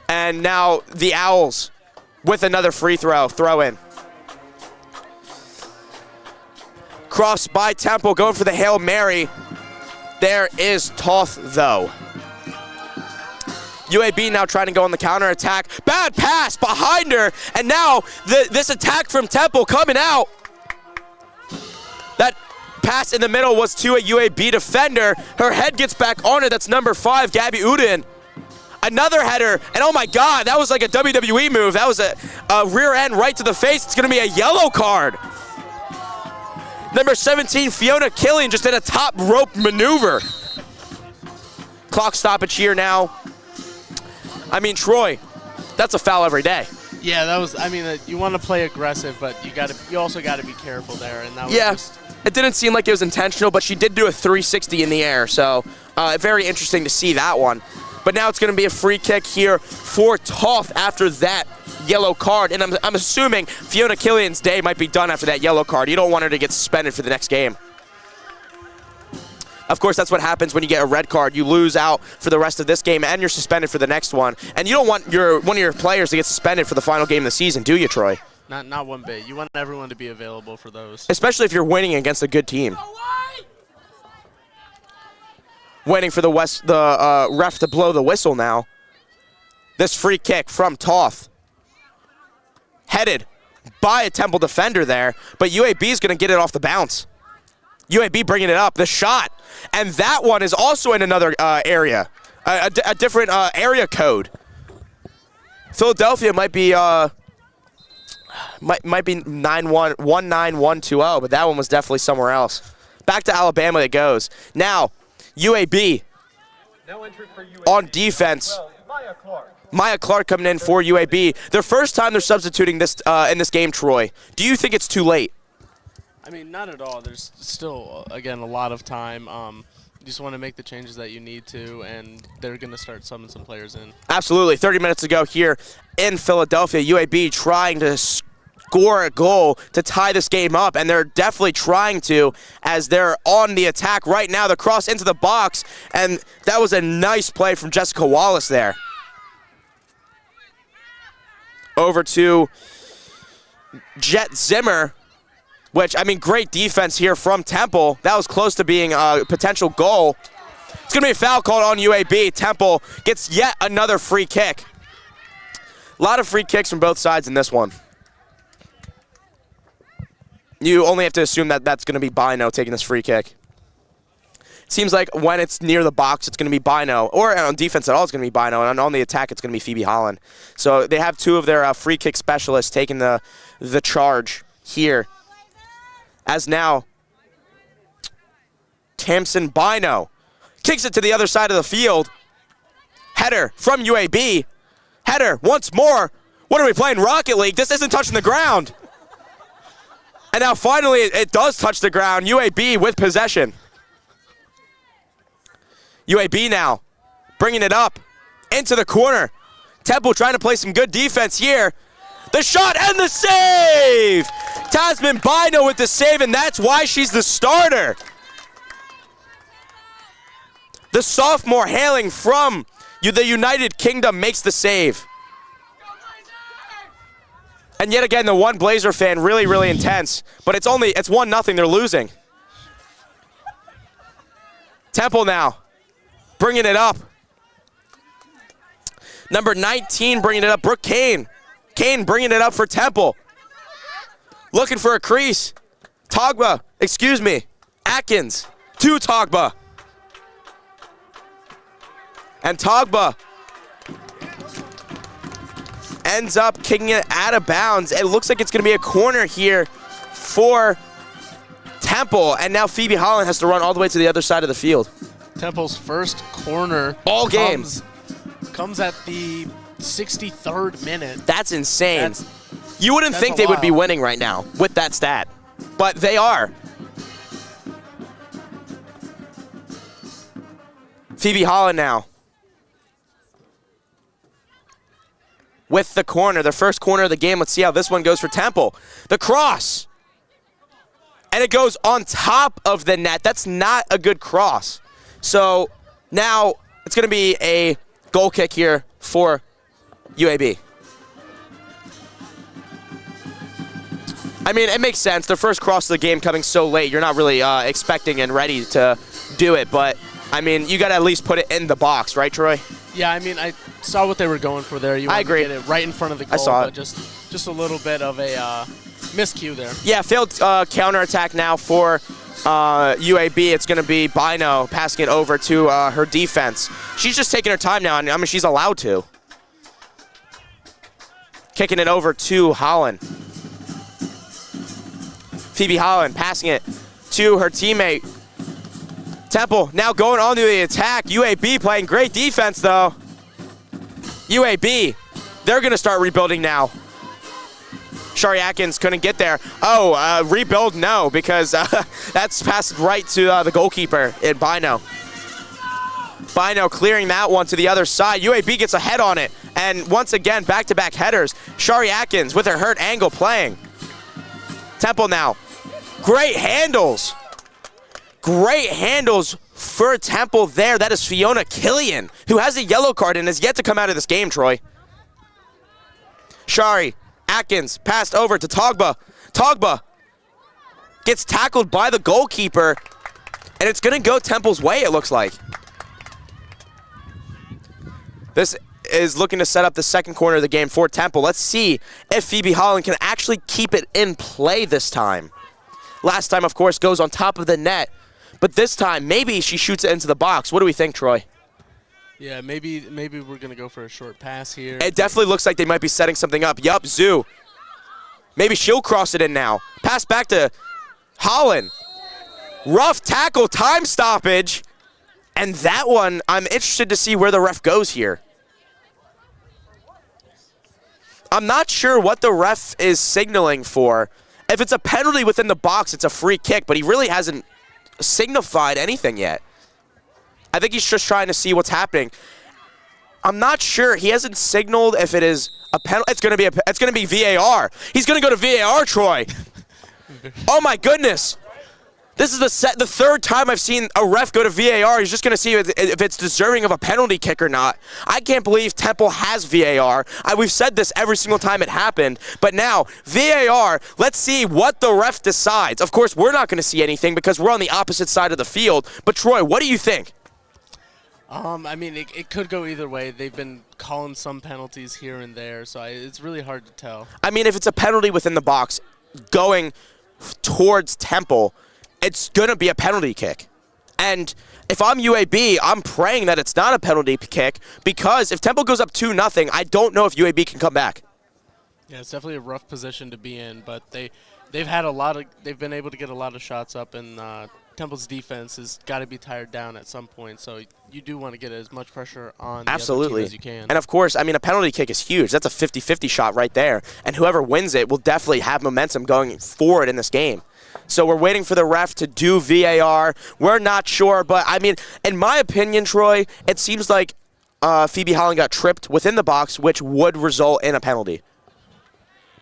And now the Owls with another free throw in. Cross by Temple, going for the Hail Mary. There is Toth, though. UAB now trying to go on the counterattack. Bad pass behind her, and now this attack from Temple coming out. That pass in the middle was to a UAB defender. Her head gets back on it. That's number 5, Gabby Udin. Another header, and oh my God, that was like a WWE move. That was a rear end right to the face. It's going to be a yellow card. Number 17, Fiona Killian, just did a top rope maneuver. Clock stoppage here now. I mean, Troy, that's a foul every day. Yeah, that was. I mean, you want to play aggressive, but you also got to be careful there. And that was just, it didn't seem like it was intentional, but she did do a 360 in the air, so very interesting to see that one. But now it's going to be a free kick here for Toth after that yellow card, and I'm assuming Fiona Killian's day might be done after that yellow card. You don't want her to get suspended for the next game. Of course, that's what happens when you get a red card. You lose out for the rest of this game, and you're suspended for the next one. And you don't want one of your players to get suspended for the final game of the season, do you, Troy? not one bit. You want everyone to be available for those. Especially if you're winning against a good team. Waiting for the ref to blow the whistle now. This free kick from Toth. Headed by a Temple defender there, but UAB is going to get it off the bounce. UAB bringing it up, the shot, and that one is also in another area, a different area code. Philadelphia might be 19120, but that one was definitely somewhere else. Back to Alabama it goes. Now, UAB on defense. Maya Clark coming in for UAB. Their first time they're substituting this in this game, Troy. Do you think it's too late? I mean, not at all. There's still, again, a lot of time. You just want to make the changes that you need to, and they're going to start summoning some players in. Absolutely. 30 minutes ago here in Philadelphia, UAB trying to score a goal to tie this game up, and they're definitely trying to as they're on the attack right now. The cross into the box, and that was a nice play from Jessica Wallace there. Over to Jet Zimmer, which, I mean, great defense here from Temple. That was close to being a potential goal. It's going to be a foul called on UAB. Temple gets yet another free kick. A lot of free kicks from both sides in this one. You only have to assume that that's going to be Bino taking this free kick. It seems like when it's near the box, it's going to be Bino. Or on defense at all, it's going to be Bino. And on the attack, it's going to be Phoebe Holland. So they have two of their free kick specialists taking the charge here. As now, Tamsin Bino kicks it to the other side of the field. Header from UAB. Header once more. What are we playing, Rocket League? This isn't touching the ground. And now finally it does touch the ground. UAB with possession. UAB now bringing it up into the corner. Temple trying to play some good defense here. The shot and the save! Tasmin Bino with the save, and that's why she's the starter. The sophomore hailing from the United Kingdom makes the save. And yet again, the one Blazer fan really, really intense. But it's 1-0, they're losing. Temple now bringing it up. Number 19 bringing it up, Brooke Kane. Kane bringing it up for Temple. Looking for a crease. Atkins to Togba. And Togba ends up kicking it out of bounds. It looks like it's going to be a corner here for Temple. And now Phoebe Holland has to run all the way to the other side of the field. Temple's first corner all game comes at the 63rd minute. That's insane. You wouldn't think they would be winning right now with that stat, but they are. Phoebe Holland now with the corner, the first corner of the game. Let's see how this one goes for Temple. The cross, and it goes on top of the net. That's not a good cross. So now it's going to be a goal kick here for UAB. I mean, it makes sense. The first cross of the game coming so late, you're not really expecting and ready to do it. But, I mean, you got to at least put it in the box, right, Troy? Yeah, I mean, I saw what they were going for there. I agree. To get it right in front of the goal. I saw it. Just a little bit of a miscue there. Yeah, failed counterattack now for UAB. It's going to be Bino passing it over to her defense. She's just taking her time now, and I mean, she's allowed to. Kicking it over to Holland. Phoebe Holland passing it to her teammate. Temple now going on to the attack. UAB playing great defense, though. UAB, they're going to start rebuilding now. Shari Atkins couldn't get there. Rebuild, no, because that's passed right to the goalkeeper in Bino. Bino clearing that one to the other side. UAB gets a head on it. And once again, back-to-back headers. Shari Atkins with her hurt angle playing. Temple now. Great handles. Great handles for Temple there. That is Fiona Killian, who has a yellow card and has yet to come out of this game, Troy. Shari Atkins passed over to Togba. Togba gets tackled by the goalkeeper, and it's going to go Temple's way, it looks like. This is looking to set up the second corner of the game for Temple. Let's see if Phoebe Holland can actually keep it in play this time. Last time, of course, goes on top of the net. But this time, maybe she shoots it into the box. What do we think, Troy? Yeah, maybe we're going to go for a short pass here. It definitely looks like they might be setting something up. Yup, Zoo. Maybe she'll cross it in now. Pass back to Holland. Rough tackle, time stoppage. And that one, I'm interested to see where the ref goes here. I'm not sure what the ref is signaling for. If it's a penalty within the box, it's a free kick, but he really hasn't signified anything yet. I think he's just trying to see what's happening. I'm not sure. He hasn't signaled if it is a penalty. It's going to be VAR. He's going to go to VAR, Troy. Oh my goodness. This is the third time I've seen a ref go to VAR. He's just going to see if it's deserving of a penalty kick or not. I can't believe Temple has VAR. We've said this every single time it happened. But now, VAR, let's see what the ref decides. Of course, we're not going to see anything because we're on the opposite side of the field. But Troy, what do you think? I mean, it could go either way. They've been calling some penalties here and there, so it's really hard to tell. I mean, if it's a penalty within the box going towards Temple, it's going to be a penalty kick. And if I'm UAB, I'm praying that it's not a penalty kick because if Temple goes up 2-0, I don't know if UAB can come back. Yeah, it's definitely a rough position to be in, but they've been able to get a lot of shots up, and Temple's defense has got to be tired down at some point, so you do want to get as much pressure on the other team as you can. And of course, I mean, a penalty kick is huge. That's a 50-50 shot right there, and whoever wins it will definitely have momentum going forward in this game. So we're waiting for the ref to do VAR. We're not sure, but I mean, in my opinion, Troy, it seems like Phoebe Holland got tripped within the box, which would result in a penalty.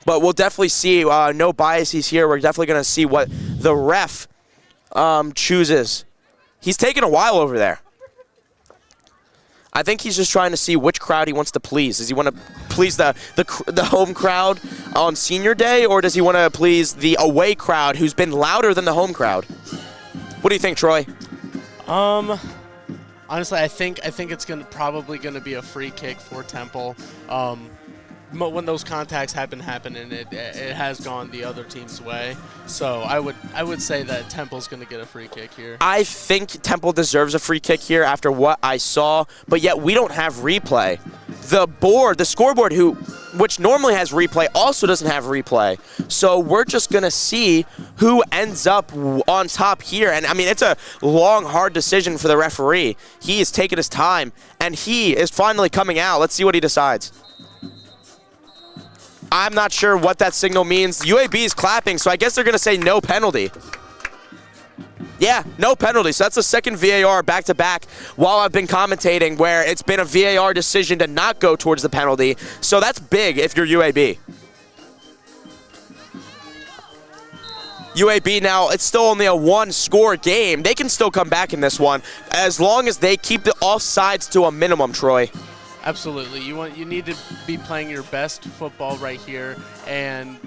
But we'll definitely see. No biases here. We're definitely going to see what the ref chooses. He's taking a while over there. I think he's just trying to see which crowd he wants to please. Does he want to please the home crowd on senior day, or does he want to please the away crowd who's been louder than the home crowd? What do you think, Troy? Honestly, I think it's probably gonna be a free kick for Temple. When those contacts happen, and it has gone the other team's way. So I would say that Temple's going to get a free kick here. I think Temple deserves a free kick here after what I saw, but yet we don't have replay. The scoreboard, which normally has replay, also doesn't have replay. So we're just going to see who ends up on top here. And, I mean, it's a long, hard decision for the referee. He is taking his time, and he is finally coming out. Let's see what he decides. I'm not sure what that signal means. UAB is clapping, so I guess they're going to say no penalty. Yeah, no penalty. So that's the second VAR back-to-back while I've been commentating where it's been a VAR decision to not go towards the penalty. So that's big if you're UAB. UAB now, it's still only a one-score game. They can still come back in this one as long as they keep the offsides to a minimum, Troy. Absolutely. You need to be playing your best football right here and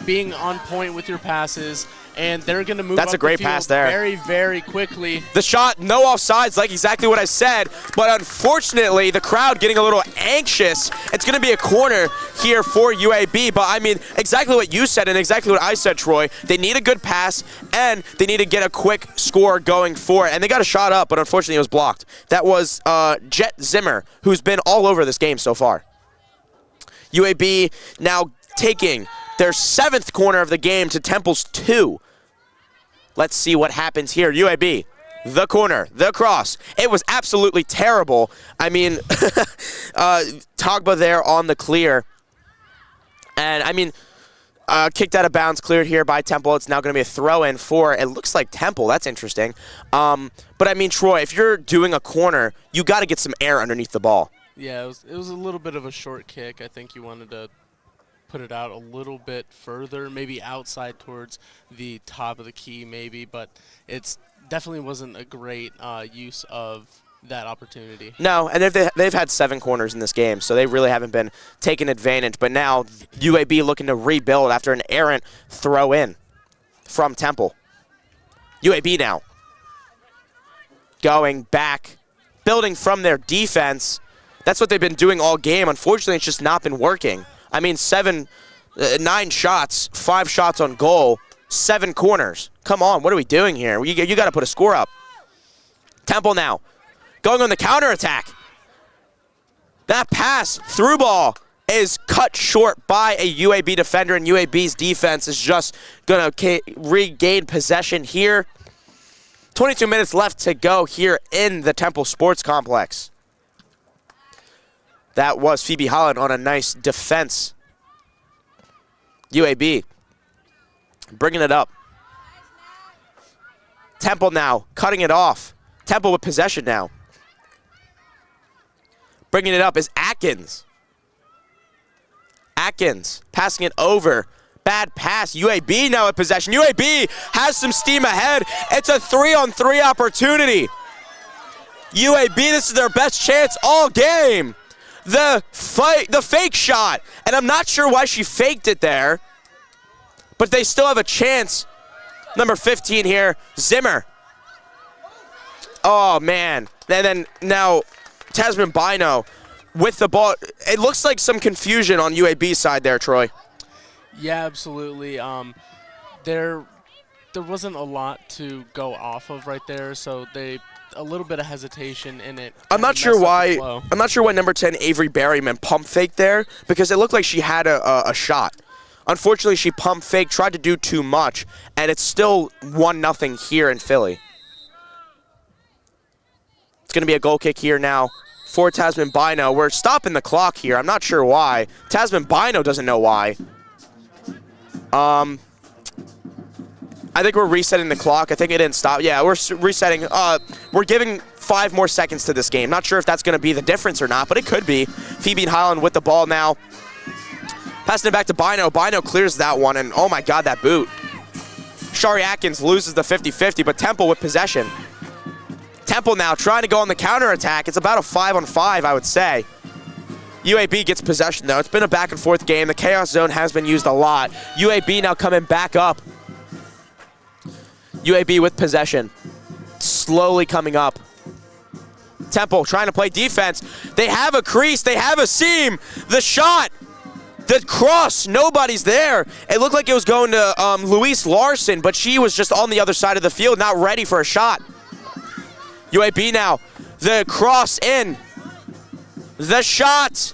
being on point with your passes, and they're going to move That's up a great the field pass there. very, very quickly. The shot, no offsides, like exactly what I said, but unfortunately, the crowd getting a little anxious. It's going to be a corner here for UAB, but I mean, exactly what you said and exactly what I said, Troy. They need a good pass, and they need to get a quick score going for it, and they got a shot up, but unfortunately it was blocked. That was Jet Zimmer, who's been all over this game so far. UAB now taking their 7th corner of the game to Temple's 2. Let's see what happens here. UAB, the corner, the cross. It was absolutely terrible. I mean, Togba there on the clear. And, I mean, kicked out of bounds, cleared here by Temple. It's now going to be a throw-in for, it looks like Temple. That's interesting. But, I mean, Troy, if you're doing a corner, you got to get some air underneath the ball. Yeah, it was a little bit of a short kick. I think you wanted to put it out a little bit further, maybe outside towards the top of the key maybe, but it's definitely wasn't a great use of that opportunity. No, and they've had 7 corners in this game, so they really haven't been taking advantage. But now UAB looking to rebuild after an errant throw-in from Temple. UAB now going back, building from their defense. That's what they've been doing all game. Unfortunately, it's just not been working. I mean, 9 shots, 5 shots on goal, 7 corners. Come on, what are we doing here? You got to put a score up. Temple now going on the counterattack. That pass, through ball, is cut short by a UAB defender, and UAB's defense is just going to regain possession here. 22 minutes left to go here in the Temple Sports Complex. That was Phoebe Holland on a nice defense UAB bringing it up. Temple now cutting it off. Temple with possession now. Bringing it up is Atkins. Atkins passing it over. Bad pass. UAB now at possession. UAB has some steam ahead. It's a 3-on-3 opportunity. UAB, this is their best chance all game. The fake shot. And I'm not sure why she faked it there. But they still have a chance. Number 15 here, Zimmer. Oh, man. And then now Tasman Bino with the ball. It looks like some confusion on UAB's side there, Troy. Yeah, absolutely. There wasn't a lot to go off of right there, so a little bit of hesitation in it. I'm not sure why number 10 Avery Berryman pump faked there, because it looked like she had a shot. Unfortunately, she pump faked, tried to do too much, and it's still 1-0 here in Philly. It's going to be a goal kick here now for Tasman Bino. We're stopping the clock here. I'm not sure why. Tasman Bino doesn't know why. I think we're resetting the clock. I think it didn't stop. Yeah, we're resetting. We're giving 5 more seconds to this game. Not sure if that's going to be the difference or not, but it could be. Phoebe Highland with the ball now. Passing it back to Bino. Bino clears that one, and oh my God, that boot. Shari Atkins loses the 50-50, but Temple with possession. Temple now trying to go on the counterattack. It's about a 5-on-5, I would say. UAB gets possession, though. It's been a back-and-forth game. The chaos zone has been used a lot. UAB now coming back up. UAB with possession. Slowly coming up. Temple trying to play defense. They have a crease. They have a seam. The shot. The cross. Nobody's there. It looked like it was going to Louise Larson, but she was just on the other side of the field, not ready for a shot. UAB now. The cross in. The shot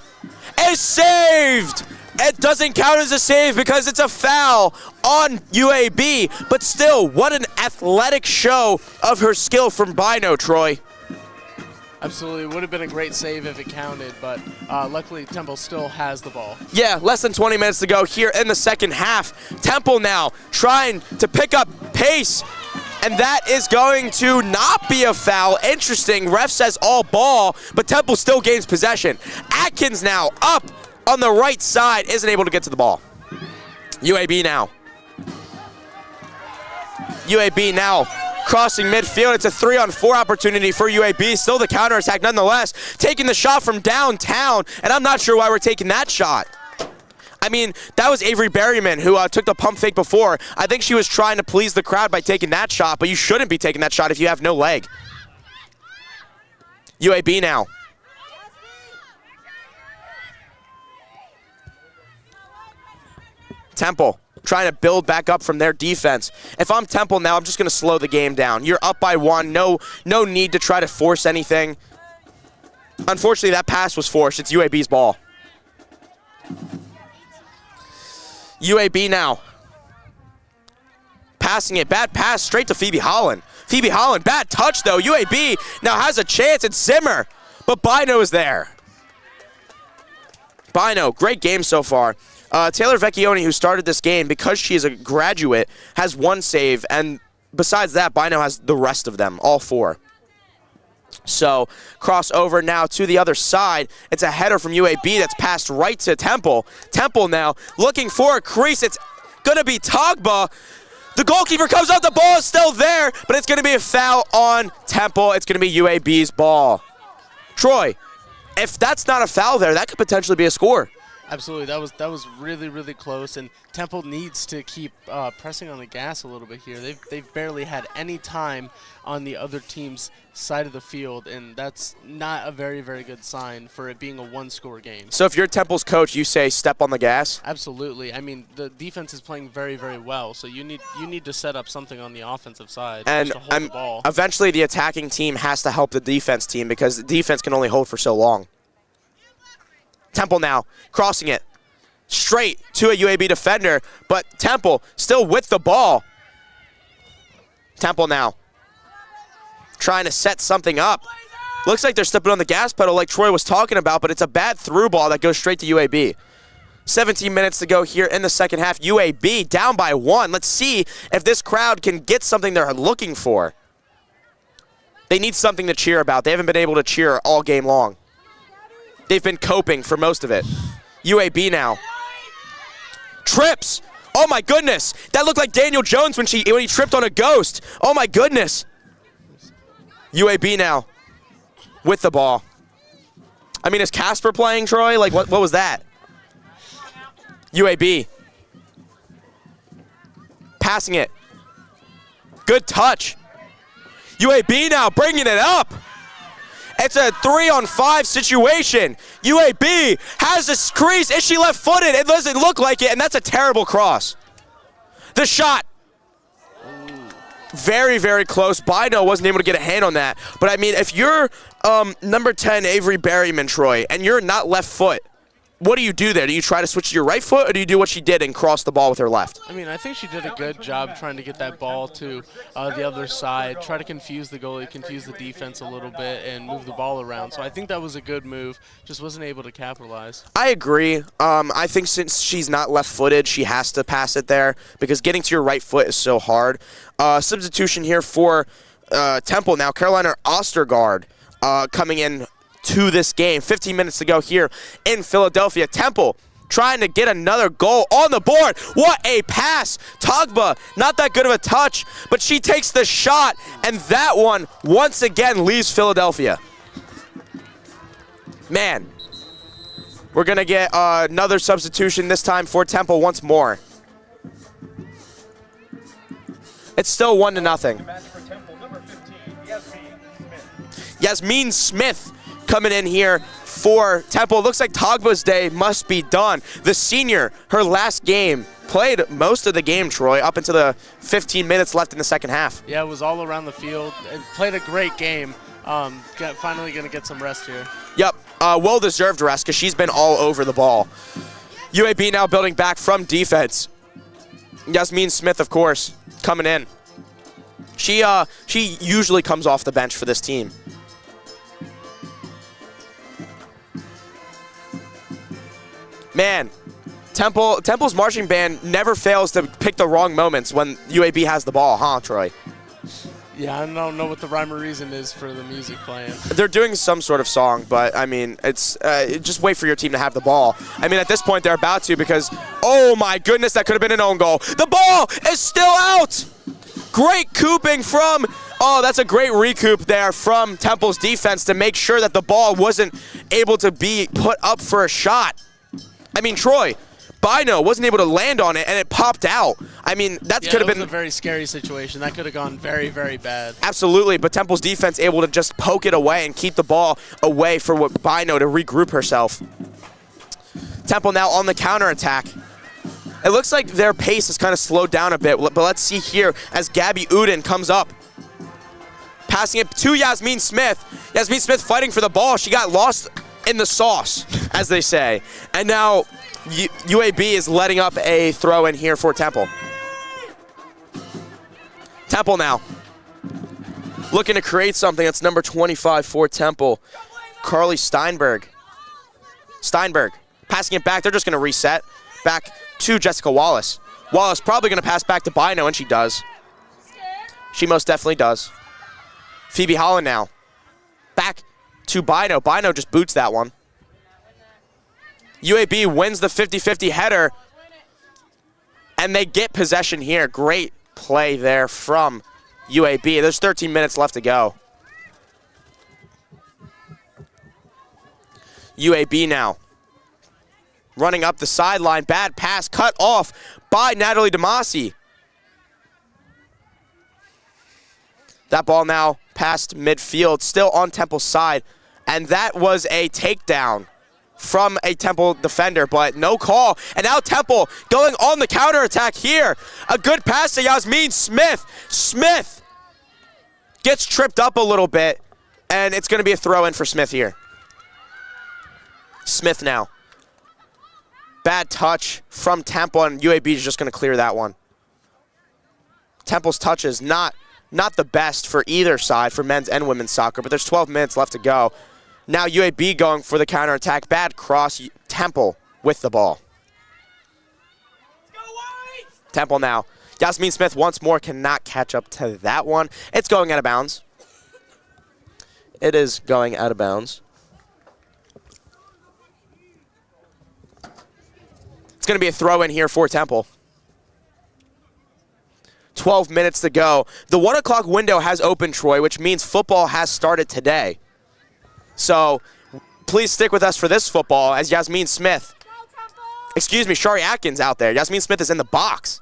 is saved. It doesn't count as a save because it's a foul on UAB, but still, what an athletic show of her skill from Bino, Troy. Absolutely. It would have been a great save if it counted, but luckily Temple still has the ball. Yeah, less than 20 minutes to go here in the second half. Temple now trying to pick up pace, and that is going to not be a foul. Interesting. Ref says all ball, but Temple still gains possession. Atkins now up on the right side, isn't able to get to the ball. UAB now. UAB now crossing midfield. It's a 3-on-4 opportunity for UAB. Still the counterattack nonetheless. Taking the shot from downtown, and I'm not sure why we're taking that shot. I mean, that was Avery Berryman who took the pump fake before. I think she was trying to please the crowd by taking that shot, but you shouldn't be taking that shot if you have no leg. UAB now. Temple trying to build back up from their defense. If I'm Temple now, I'm just going to slow the game down. You're up by 1. No need to try to force anything. Unfortunately, that pass was forced. It's UAB's ball. UAB now. Passing it. Bad pass straight to Phoebe Holland. Phoebe Holland, bad touch though. UAB now has a chance. It's Zimmer, but Bino is there. Bino, great game so far. Taylor Vecchione, who started this game, because she is a graduate, has 1 save, and besides that, Bino has the rest of them, all 4. So, cross over now to the other side. It's a header from UAB that's passed right to Temple. Temple now looking for a crease. It's going to be Togba. The goalkeeper comes up. The ball is still there, but it's going to be a foul on Temple. It's going to be UAB's ball. Troy, if that's not a foul there, that could potentially be a score. Absolutely, that was really, really close, and Temple needs to keep pressing on the gas a little bit here. They've barely had any time on the other team's side of the field, and that's not a very, very good sign for it being a 1-score game. So if you're Temple's coach, you say step on the gas? Absolutely. I mean, the defense is playing very, very well, so you need to set up something on the offensive side and just to hold the ball. Eventually the attacking team has to help the defense team because the defense can only hold for so long. Temple now crossing it straight to a UAB defender, but Temple still with the ball. Temple now trying to set something up. Looks like they're stepping on the gas pedal like Troy was talking about, but it's a bad through ball that goes straight to UAB. 17 minutes to go here in the second half. UAB down by 1. Let's see if this crowd can get something they're looking for. They need something to cheer about. They haven't been able to cheer all game long. They've been coping for most of it. UAB now. Trips. Oh my goodness. That looked like Daniel Jones when he tripped on a ghost. Oh my goodness. UAB now with the ball. I mean, is Casper playing, Troy? Like, what was that? UAB. Passing it. Good touch. UAB now bringing it up. It's a 3-on-5 situation. UAB has this crease. Is she left-footed? It doesn't look like it, and that's a terrible cross. The shot. Very, very close. Bino wasn't able to get a hand on that. But, I mean, if you're number 10, Avery Berryman, Troy, and you're not left foot, what do you do there? Do you try to switch to your right foot, or do you do what she did and cross the ball with her left? I mean, I think she did a good job trying to get that ball to the other side, try to confuse the goalie, confuse the defense a little bit, and move the ball around. So I think that was a good move. Just wasn't able to capitalize. I agree. I think since she's not left-footed, she has to pass it there because getting to your right foot is so hard. Substitution here for Temple now. Carolina Ostergaard coming in to this game. 15 minutes to go here in Philadelphia. Temple trying to get another goal on the board. What a pass. Togba, not that good of a touch, but she takes the shot, and that one once again leaves Philadelphia. Man, we're going to get another substitution this time for Temple once more. It's still 1-0. Yasmin Smith coming in here for Temple. Looks like Togba's day must be done. The senior, her last game, played most of the game, Troy, up until the 15 minutes left in the second half. Yeah, it was all around the field. It played a great game. Finally going to get some rest here. Yep, well-deserved rest because she's been all over the ball. UAB now building back from defense. Yasmin Smith, of course, coming in. She usually comes off the bench for this team. Man, Temple's marching band never fails to pick the wrong moments when UAB has the ball, huh, Troy? Yeah, I don't know what the rhyme or reason is for the music playing. They're doing some sort of song, but, I mean, it's just wait for your team to have the ball. I mean, at this point, they're about to because, oh, my goodness, that could have been an own goal. The ball is still out. Great cooping from, that's a great recoup there from Temple's defense to make sure that the ball wasn't able to be put up for a shot. I mean, Troy, Bino wasn't able to land on it, and it popped out. I mean, that could have been a very scary situation. That could have gone very, very bad. Absolutely, but Temple's defense able to just poke it away and keep the ball away for Bino to regroup herself. Temple now on the counterattack. It looks like their pace has kind of slowed down a bit, but let's see here as Gabby Uden comes up. Passing it to Yasmin Smith. Yasmin Smith fighting for the ball. She got lost in the sauce, as they say. And now UAB is letting up a throw in here for Temple. Temple now looking to create something. That's number 25 for Temple, Carly Steinberg. Passing it back. They're just going to reset. Back to Jessica Wallace. Wallace probably going to pass back to Bino, and she does. She most definitely does. Phoebe Holland now. Back to Bino. Bino just boots that one. UAB wins the 50-50 header, and they get possession here. Great play there from UAB. There's 13 minutes left to go. UAB now running up the sideline. Bad pass cut off by Natalie DeMasi. That ball now past midfield, still on Temple's side. And that was a takedown from a Temple defender, but no call. And now Temple going on the counterattack here. A good pass to Yasmin Smith. Smith gets tripped up a little bit, and it's going to be a throw-in for Smith here. Smith now. Bad touch from Temple, and UAB is just going to clear that one. Temple's touch is not the best for either side, for men's and women's soccer, but there's 12 minutes left to go. Now UAB going for the counterattack. Bad cross. Temple with the ball. Temple now. Yasmin Smith once more cannot catch up to that one. It's going out of bounds. It is going out of bounds. It's going to be a throw in here for Temple. 12 minutes to go. The 1 o'clock window has opened, Troy, which means football has started today. So please stick with us for this football as Yasmin Smith, Shari Atkins out there. Yasmin Smith is in the box.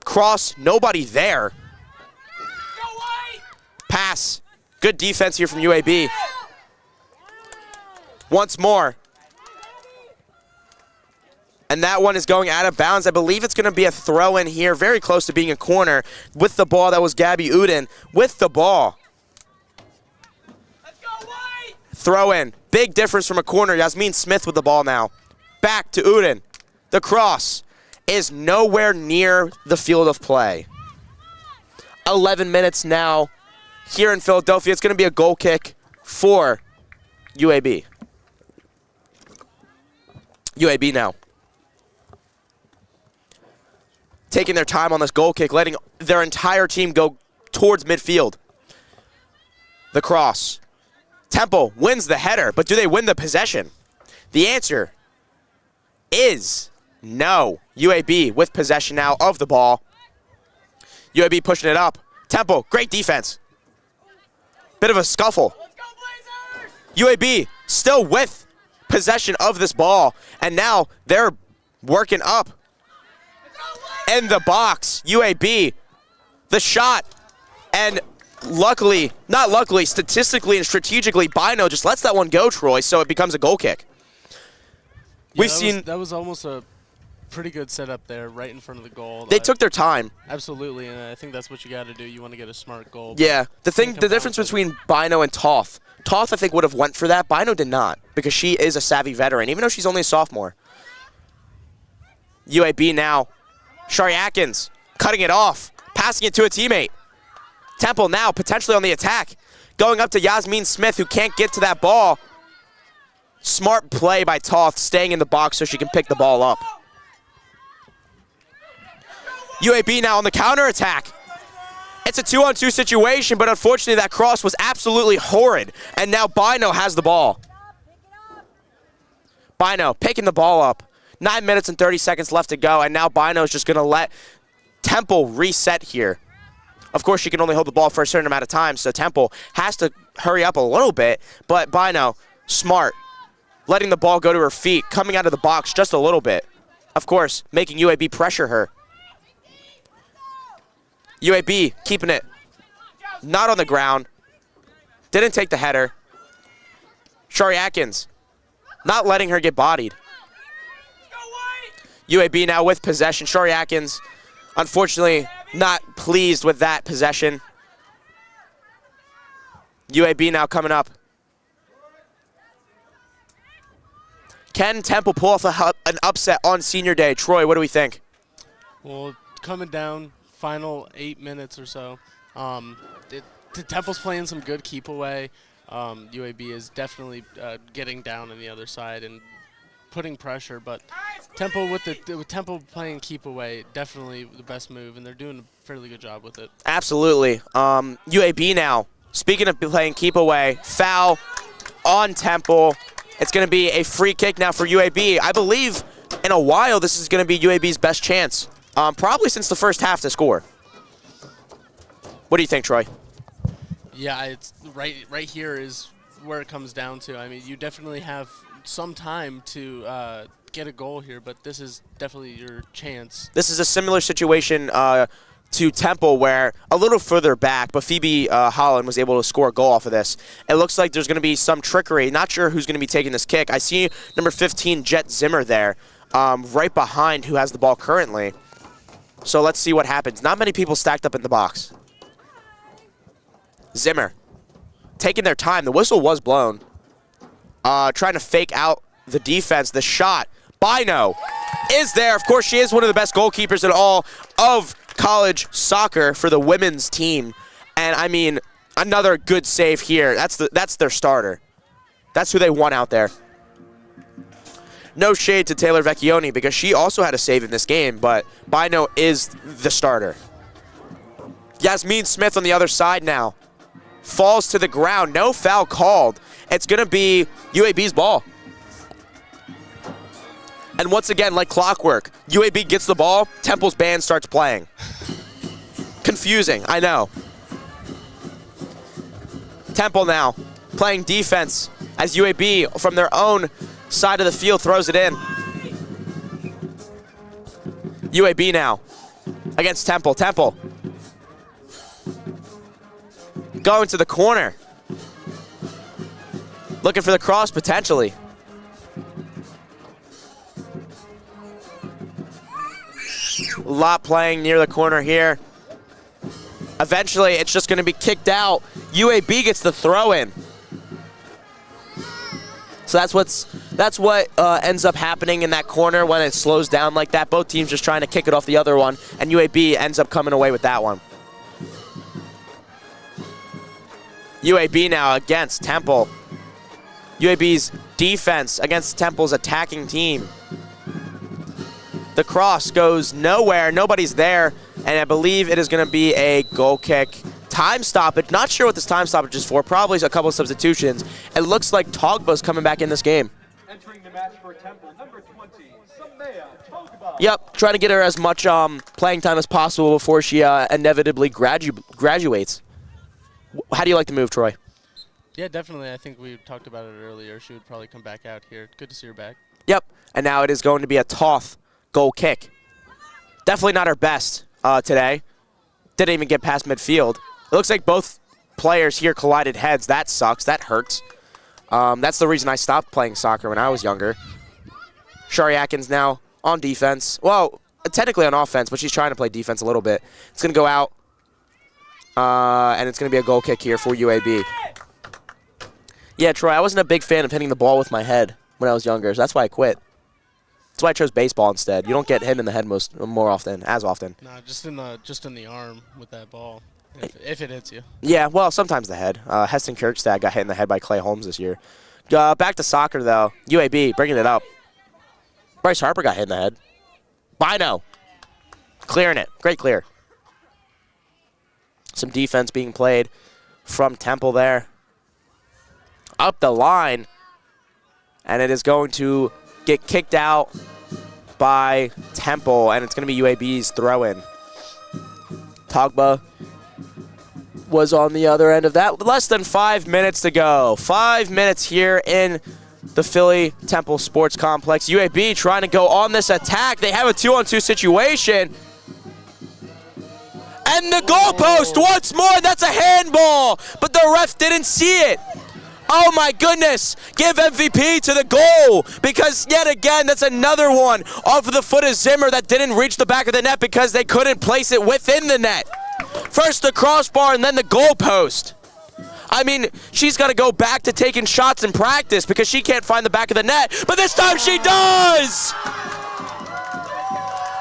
Cross, nobody there. Pass. Good defense here from UAB. Once more. And that one is going out of bounds. I believe it's going to be a throw in here, very close to being a corner with the ball. That was Gabby Uden with the ball. Let's go, White! Throw in. Big difference from a corner. Yasmin Smith with the ball now. Back to Uden. The cross is nowhere near the field of play. 11 minutes now here in Philadelphia. It's going to be a goal kick for UAB. UAB now. Taking their time on this goal kick, letting their entire team go towards midfield. The cross. Temple wins the header, but do they win the possession? The answer is no. UAB with possession now of the ball. UAB pushing it up. Temple, great defense. Bit of a scuffle. Let's go, Blazers! UAB still with possession of this ball, and now they're working up in the box. UAB, the shot, and not luckily, statistically and strategically, Bino just lets that one go, Troy, so it becomes a goal kick. Yeah, that was almost a pretty good setup there, right in front of the goal. They took their time. Absolutely, and I think that's what you got to do. You want to get a smart goal. Yeah, the difference between Bino and Toth, I think would have went for that. Bino did not, because she is a savvy veteran, even though she's only a sophomore. UAB now. Shari Atkins cutting it off, passing it to a teammate. Temple now potentially on the attack. Going up to Yasmin Smith, who can't get to that ball. Smart play by Toth, staying in the box so she can pick the ball up. UAB now on the counter attack. It's a 2-on-2 situation, but unfortunately that cross was absolutely horrid. And now Bino has the ball. Bino picking the ball up. 9 minutes and 30 seconds left to go, and now Bino is just going to let Temple reset here. Of course, she can only hold the ball for a certain amount of time, so Temple has to hurry up a little bit, but Bino, smart, letting the ball go to her feet, coming out of the box just a little bit. Of course, making UAB pressure her. UAB keeping it not on the ground. Didn't take the header. Shari Atkins not letting her get bodied. UAB now with possession. Shari Atkins, unfortunately, not pleased with that possession. UAB now coming up. Can Temple pull off an upset on senior day? Troy, what do we think? Well, coming down, final 8 minutes or so. Temple's playing some good keep away. UAB is definitely getting down on the other side and putting pressure, but Temple with Temple playing keep away, definitely the best move, and they're doing a fairly good job with it. Absolutely. UAB now, speaking of playing keep away, foul on Temple. It's going to be a free kick now for UAB. I believe in a while this is going to be UAB's best chance, probably since the first half to score. What do you think, Troy? Yeah, it's right here is where it comes down to. I mean, you definitely have some time to get a goal here, but this is definitely your chance. This is a similar situation to Temple, where a little further back, but Phoebe Holland was able to score a goal off of this. It looks like there's going to be some trickery. Not sure who's going to be taking this kick. I see number 15, Jet Zimmer there, right behind who has the ball currently. So let's see what happens. Not many people stacked up in the box. Zimmer taking their time. The whistle was blown. Trying to fake out the defense. The shot. Bino is there. Of course, she is one of the best goalkeepers in all of college soccer for the women's team. And, I mean, another good save here. That's their starter. That's who they want out there. no shade to Taylor Vecchione because she also had a save in this game, but Bino is the starter. Yasmin Smith on the other side now. Falls to the ground. No foul called. It's going to be UAB's ball. And once again, like clockwork, UAB gets the ball, Temple's band starts playing. Confusing, I know. Temple now playing defense as UAB from their own side of the field throws it in. UAB now against Temple. Temple going to the corner. Looking for the cross potentially. Lot playing near the corner here. Eventually, it's just going to be kicked out. UAB gets the throw in. So that's what ends up happening in that corner when it slows down like that. Both teams just trying to kick it off the other one, and UAB ends up coming away with that one. UAB now against Temple. UAB's defense against Temple's attacking team. The cross goes nowhere. Nobody's there. And I believe it is going to be a goal kick. Time stoppage. Not sure what this time stoppage is for. Probably a couple of substitutions. It looks like Togba's coming back in this game. Entering the match for Temple, number 20, Samaya Togba. Yep, trying to get her as much playing time as possible before she inevitably graduates. How do you like the move, Troy? Yeah, definitely. I think we talked about it earlier. She would probably come back out here. Good to see her back. Yep, and now it is going to be a Toth goal kick. Definitely not her best today. Didn't even get past midfield. It looks like both players here collided heads. That sucks. That hurts. That's the reason I stopped playing soccer when I was younger. Shari Atkins now on defense. Well, technically on offense, but she's trying to play defense a little bit. It's going to go out, and it's going to be a goal kick here for UAB. Yeah, Troy, I wasn't a big fan of hitting the ball with my head when I was younger, so that's why I quit. That's why I chose baseball instead. You don't get hit in the head as often. No, just in the arm with that ball, if it hits you. Yeah, well, sometimes the head. Heston Kirkstad got hit in the head by Clay Holmes this year. Back to soccer, though. UAB bringing it up. Bryce Harper got hit in the head. Bino clearing it. Great clear. Some defense being played from Temple there. Up the line. And it is going to get kicked out by Temple, and it's going to be UAB's throw-in. Togba was on the other end of that. Less than 5 minutes to go. 5 minutes here in the Philly Temple Sports Complex. UAB trying to go on this attack. They have a 2-on-2 situation. And the goalpost once more. That's a handball, but the ref didn't see it. Oh my goodness, give MVP to the goal, because yet again, that's another one off of the foot of Zimmer that didn't reach the back of the net because they couldn't place it within the net. First the crossbar and then the goalpost. I mean, she's got to go back to taking shots in practice because she can't find the back of the net, but this time she does!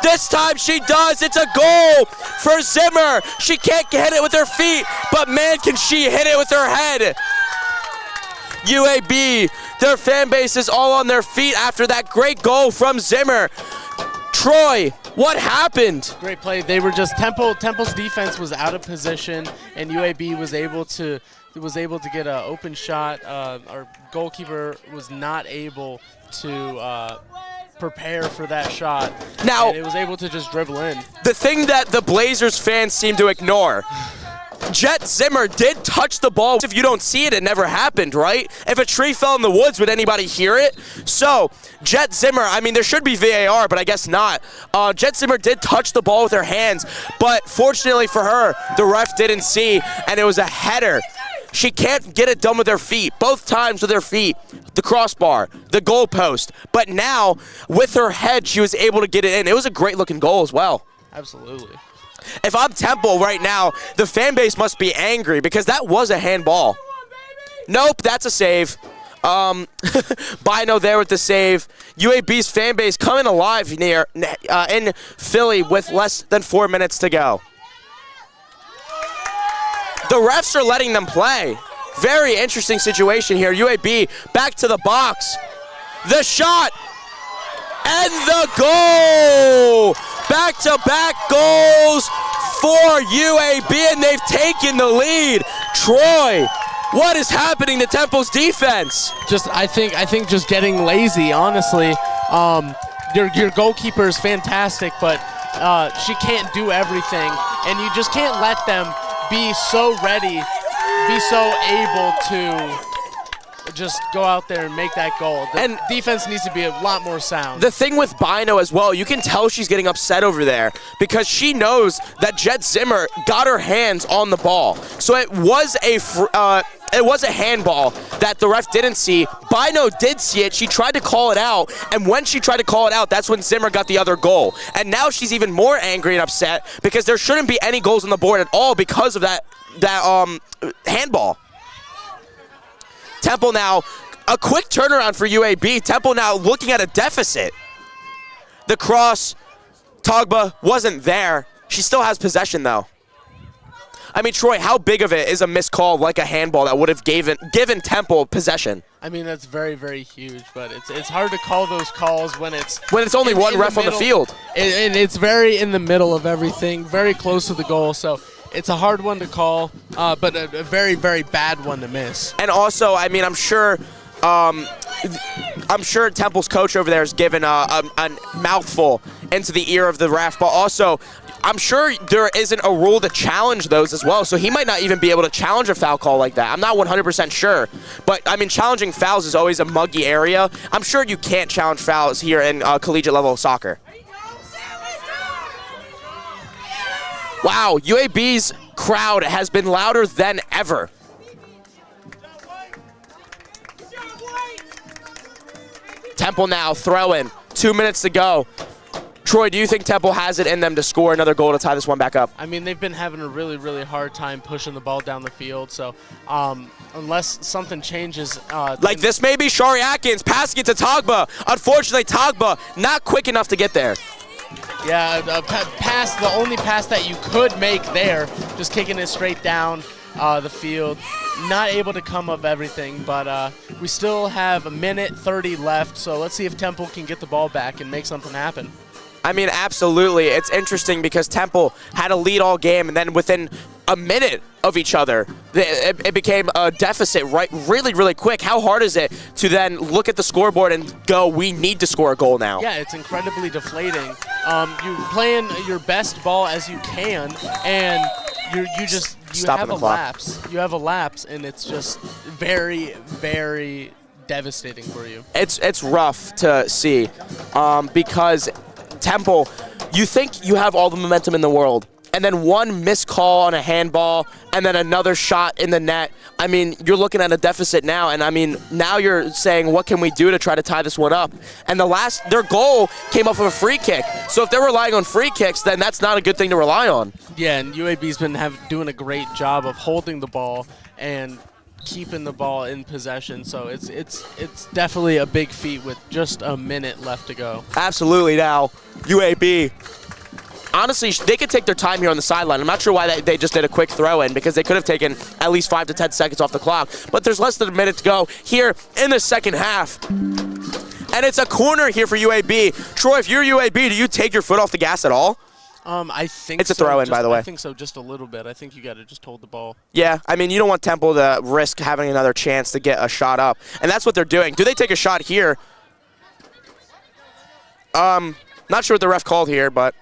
This time she does. It's a goal for Zimmer. She can't hit it with her feet, but man, can she hit it with her head. UAB, their fan base is all on their feet after that great goal from Zimmer. Troy, what happened? Great play. They were just Temple's defense was out of position, and UAB was able to get an open shot. Our goalkeeper was not able to prepare for that shot. Now, and it was able to just dribble in. The thing that the Blazers fans seem to ignore. Jet Zimmer did touch the ball. If you don't see it, it never happened, right? If a tree fell in the woods, would anybody hear it? So, Jet Zimmer, I mean, there should be VAR, but I guess not. Jet Zimmer did touch the ball with her hands, but fortunately for her, the ref didn't see, and it was a header. She can't get it done with her feet. Both times with her feet, the crossbar, the goalpost. But now, with her head, she was able to get it in. It was a great-looking goal as well. Absolutely. If I'm Temple right now, the fan base must be angry because that was a handball. Nope, that's a save. Bino there with the save. UAB's fan base coming alive in Philly with less than 4 minutes to go. The refs are letting them play. Very interesting situation here. UAB back to the box. The shot. And the goal! Back-to-back goals for UAB, and they've taken the lead. Troy, what is happening to Temple's defense? I think just getting lazy, honestly. Your goalkeeper is fantastic, but she can't do everything, and you just can't let them be so ready, be so able to just go out there and make that goal. The defense needs to be a lot more sound. The thing with Bino as well, you can tell she's getting upset over there because she knows that Jet Zimmer got her hands on the ball. So it was a handball that the ref didn't see. Bino did see it. She tried to call it out, and when she tried to call it out, that's when Zimmer got the other goal. And now she's even more angry and upset because there shouldn't be any goals on the board at all because of that handball. Temple now, a quick turnaround for UAB. Temple now looking at a deficit. The cross, Togba wasn't there. She still has possession though. I mean, Troy, how big of it is a missed call like a handball that would have given Temple possession? I mean, that's very, very huge, but it's hard to call those calls when it's only one ref on the field. And it's very in the middle of everything, very close to the goal. So it's a hard one to call, but a very, very bad one to miss. And also, I mean, I'm sure Temple's coach over there has given a mouthful into the ear of the ref, but also I'm sure there isn't a rule to challenge those as well, so he might not even be able to challenge a foul call like that. I'm not 100% sure, but I mean, challenging fouls is always a muggy area. I'm sure you can't challenge fouls here in collegiate level soccer. Wow, UAB's crowd has been louder than ever. Temple now throwing. 2 minutes to go. Troy, do you think Temple has it in them to score another goal to tie this one back up? I mean, they've been having a really, really hard time pushing the ball down the field, so unless something changes. Like this may be Shari Atkins passing it to Togba. Unfortunately, Togba not quick enough to get there. Yeah, the only pass that you could make there, just kicking it straight down the field. Not able to come of everything, but we still have 1:30 left, so let's see if Temple can get the ball back and make something happen. I mean, absolutely. It's interesting because Temple had a lead all game, and then within a minute of each other, it became a deficit really, really quick. How hard is it to then look at the scoreboard and go, we need to score a goal now? Yeah, it's incredibly deflating. You're playing your best ball as you can, and you have a lapse. You have a lapse, and it's just very, very devastating for you. It's rough to see because Temple, you think you have all the momentum in the world, and then one missed call on a handball, and then another shot in the net. I mean, you're looking at a deficit now, and I mean, now you're saying, what can we do to try to tie this one up? And their goal came off of a free kick. So if they're relying on free kicks, then that's not a good thing to rely on. Yeah, and UAB's been doing a great job of holding the ball and keeping the ball in possession, so it's definitely a big feat with just a minute left to go. Absolutely. Now, UAB, honestly, they could take their time here on the sideline. I'm not sure why they just did a quick throw-in, because they could have taken at least 5 to 10 seconds off the clock, but there's less than a minute to go here in the second half. And it's a corner here for UAB. Troy, if you're UAB, do you take your foot off the gas at all? I think it's a throw-in, by the way. I think so, just a little bit. I think you got to just hold the ball. Yeah, I mean, you don't want Temple to risk having another chance to get a shot up, and that's what they're doing. Do they take a shot here? Not sure what the ref called here, but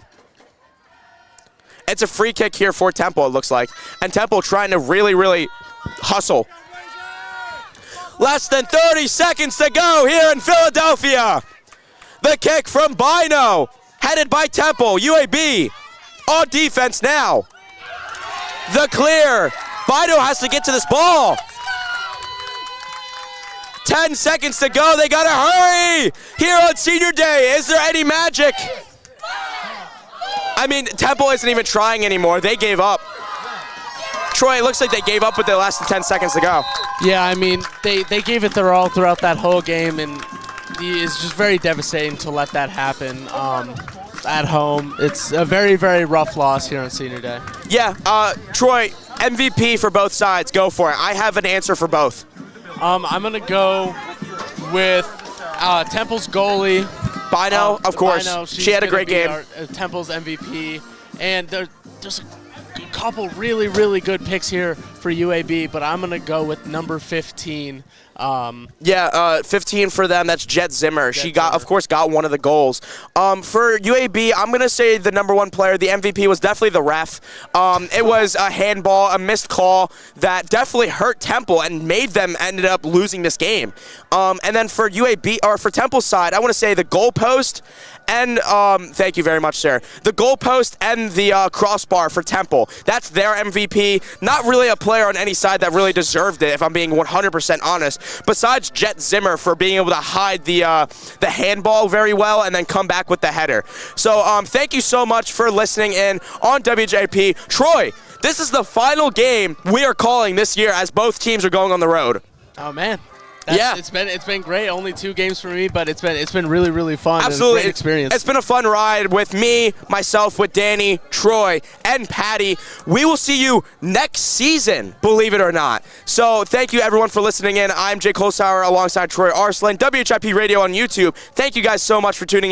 it's a free kick here for Temple, it looks like. And Temple trying to really, really hustle. Less than 30 seconds to go here in Philadelphia. The kick from Bino. Headed by Temple, UAB on defense now. The clear. Bino has to get to this ball. 10 seconds to go. They got to hurry here on senior day. Is there any magic? I mean, Temple isn't even trying anymore. They gave up. Troy, it looks like they gave up with the less than 10 seconds to go. Yeah, I mean, they gave it their all throughout that whole game, and it's just very devastating to let that happen at home. It's a very, very rough loss here on senior day. Yeah, Troy, MVP for both sides. Go for it. I have an answer for both. I'm going to go with Temple's goalie, Bino, of course. Bino, She had a great game. Temple's MVP, and there's just a couple really, really good picks here for UAB, but I'm going to go with number 15. 15 for them. That's Jet Zimmer. She Zimmer. of course, got one of the goals. For UAB, I'm going to say the number one player, the MVP, was definitely the ref. It was a handball, a missed call that definitely hurt Temple and made them ended up losing this game. And then for UAB, or for Temple's side, I want to say the goalpost and, thank you very much, sir. The goalpost and the crossbar for Temple. That's their MVP. Not really a player on any side that really deserved it, if I'm being 100% honest. Besides Jet Zimmer for being able to hide the handball very well and then come back with the header. So thank you so much for listening in on WJP. Troy, this is the final game we are calling this year as both teams are going on the road. Oh, man. Yeah, it's been great. Only 2 games for me, but it's been really, really fun. Absolutely, and a great experience. It's been a fun ride with me, myself, with Danny, Troy, and Patty. We will see you next season, believe it or not. So thank you everyone for listening in. I'm Jake Holzhauer alongside Troy Arslan, WHIP Radio on YouTube. Thank you guys so much for tuning in.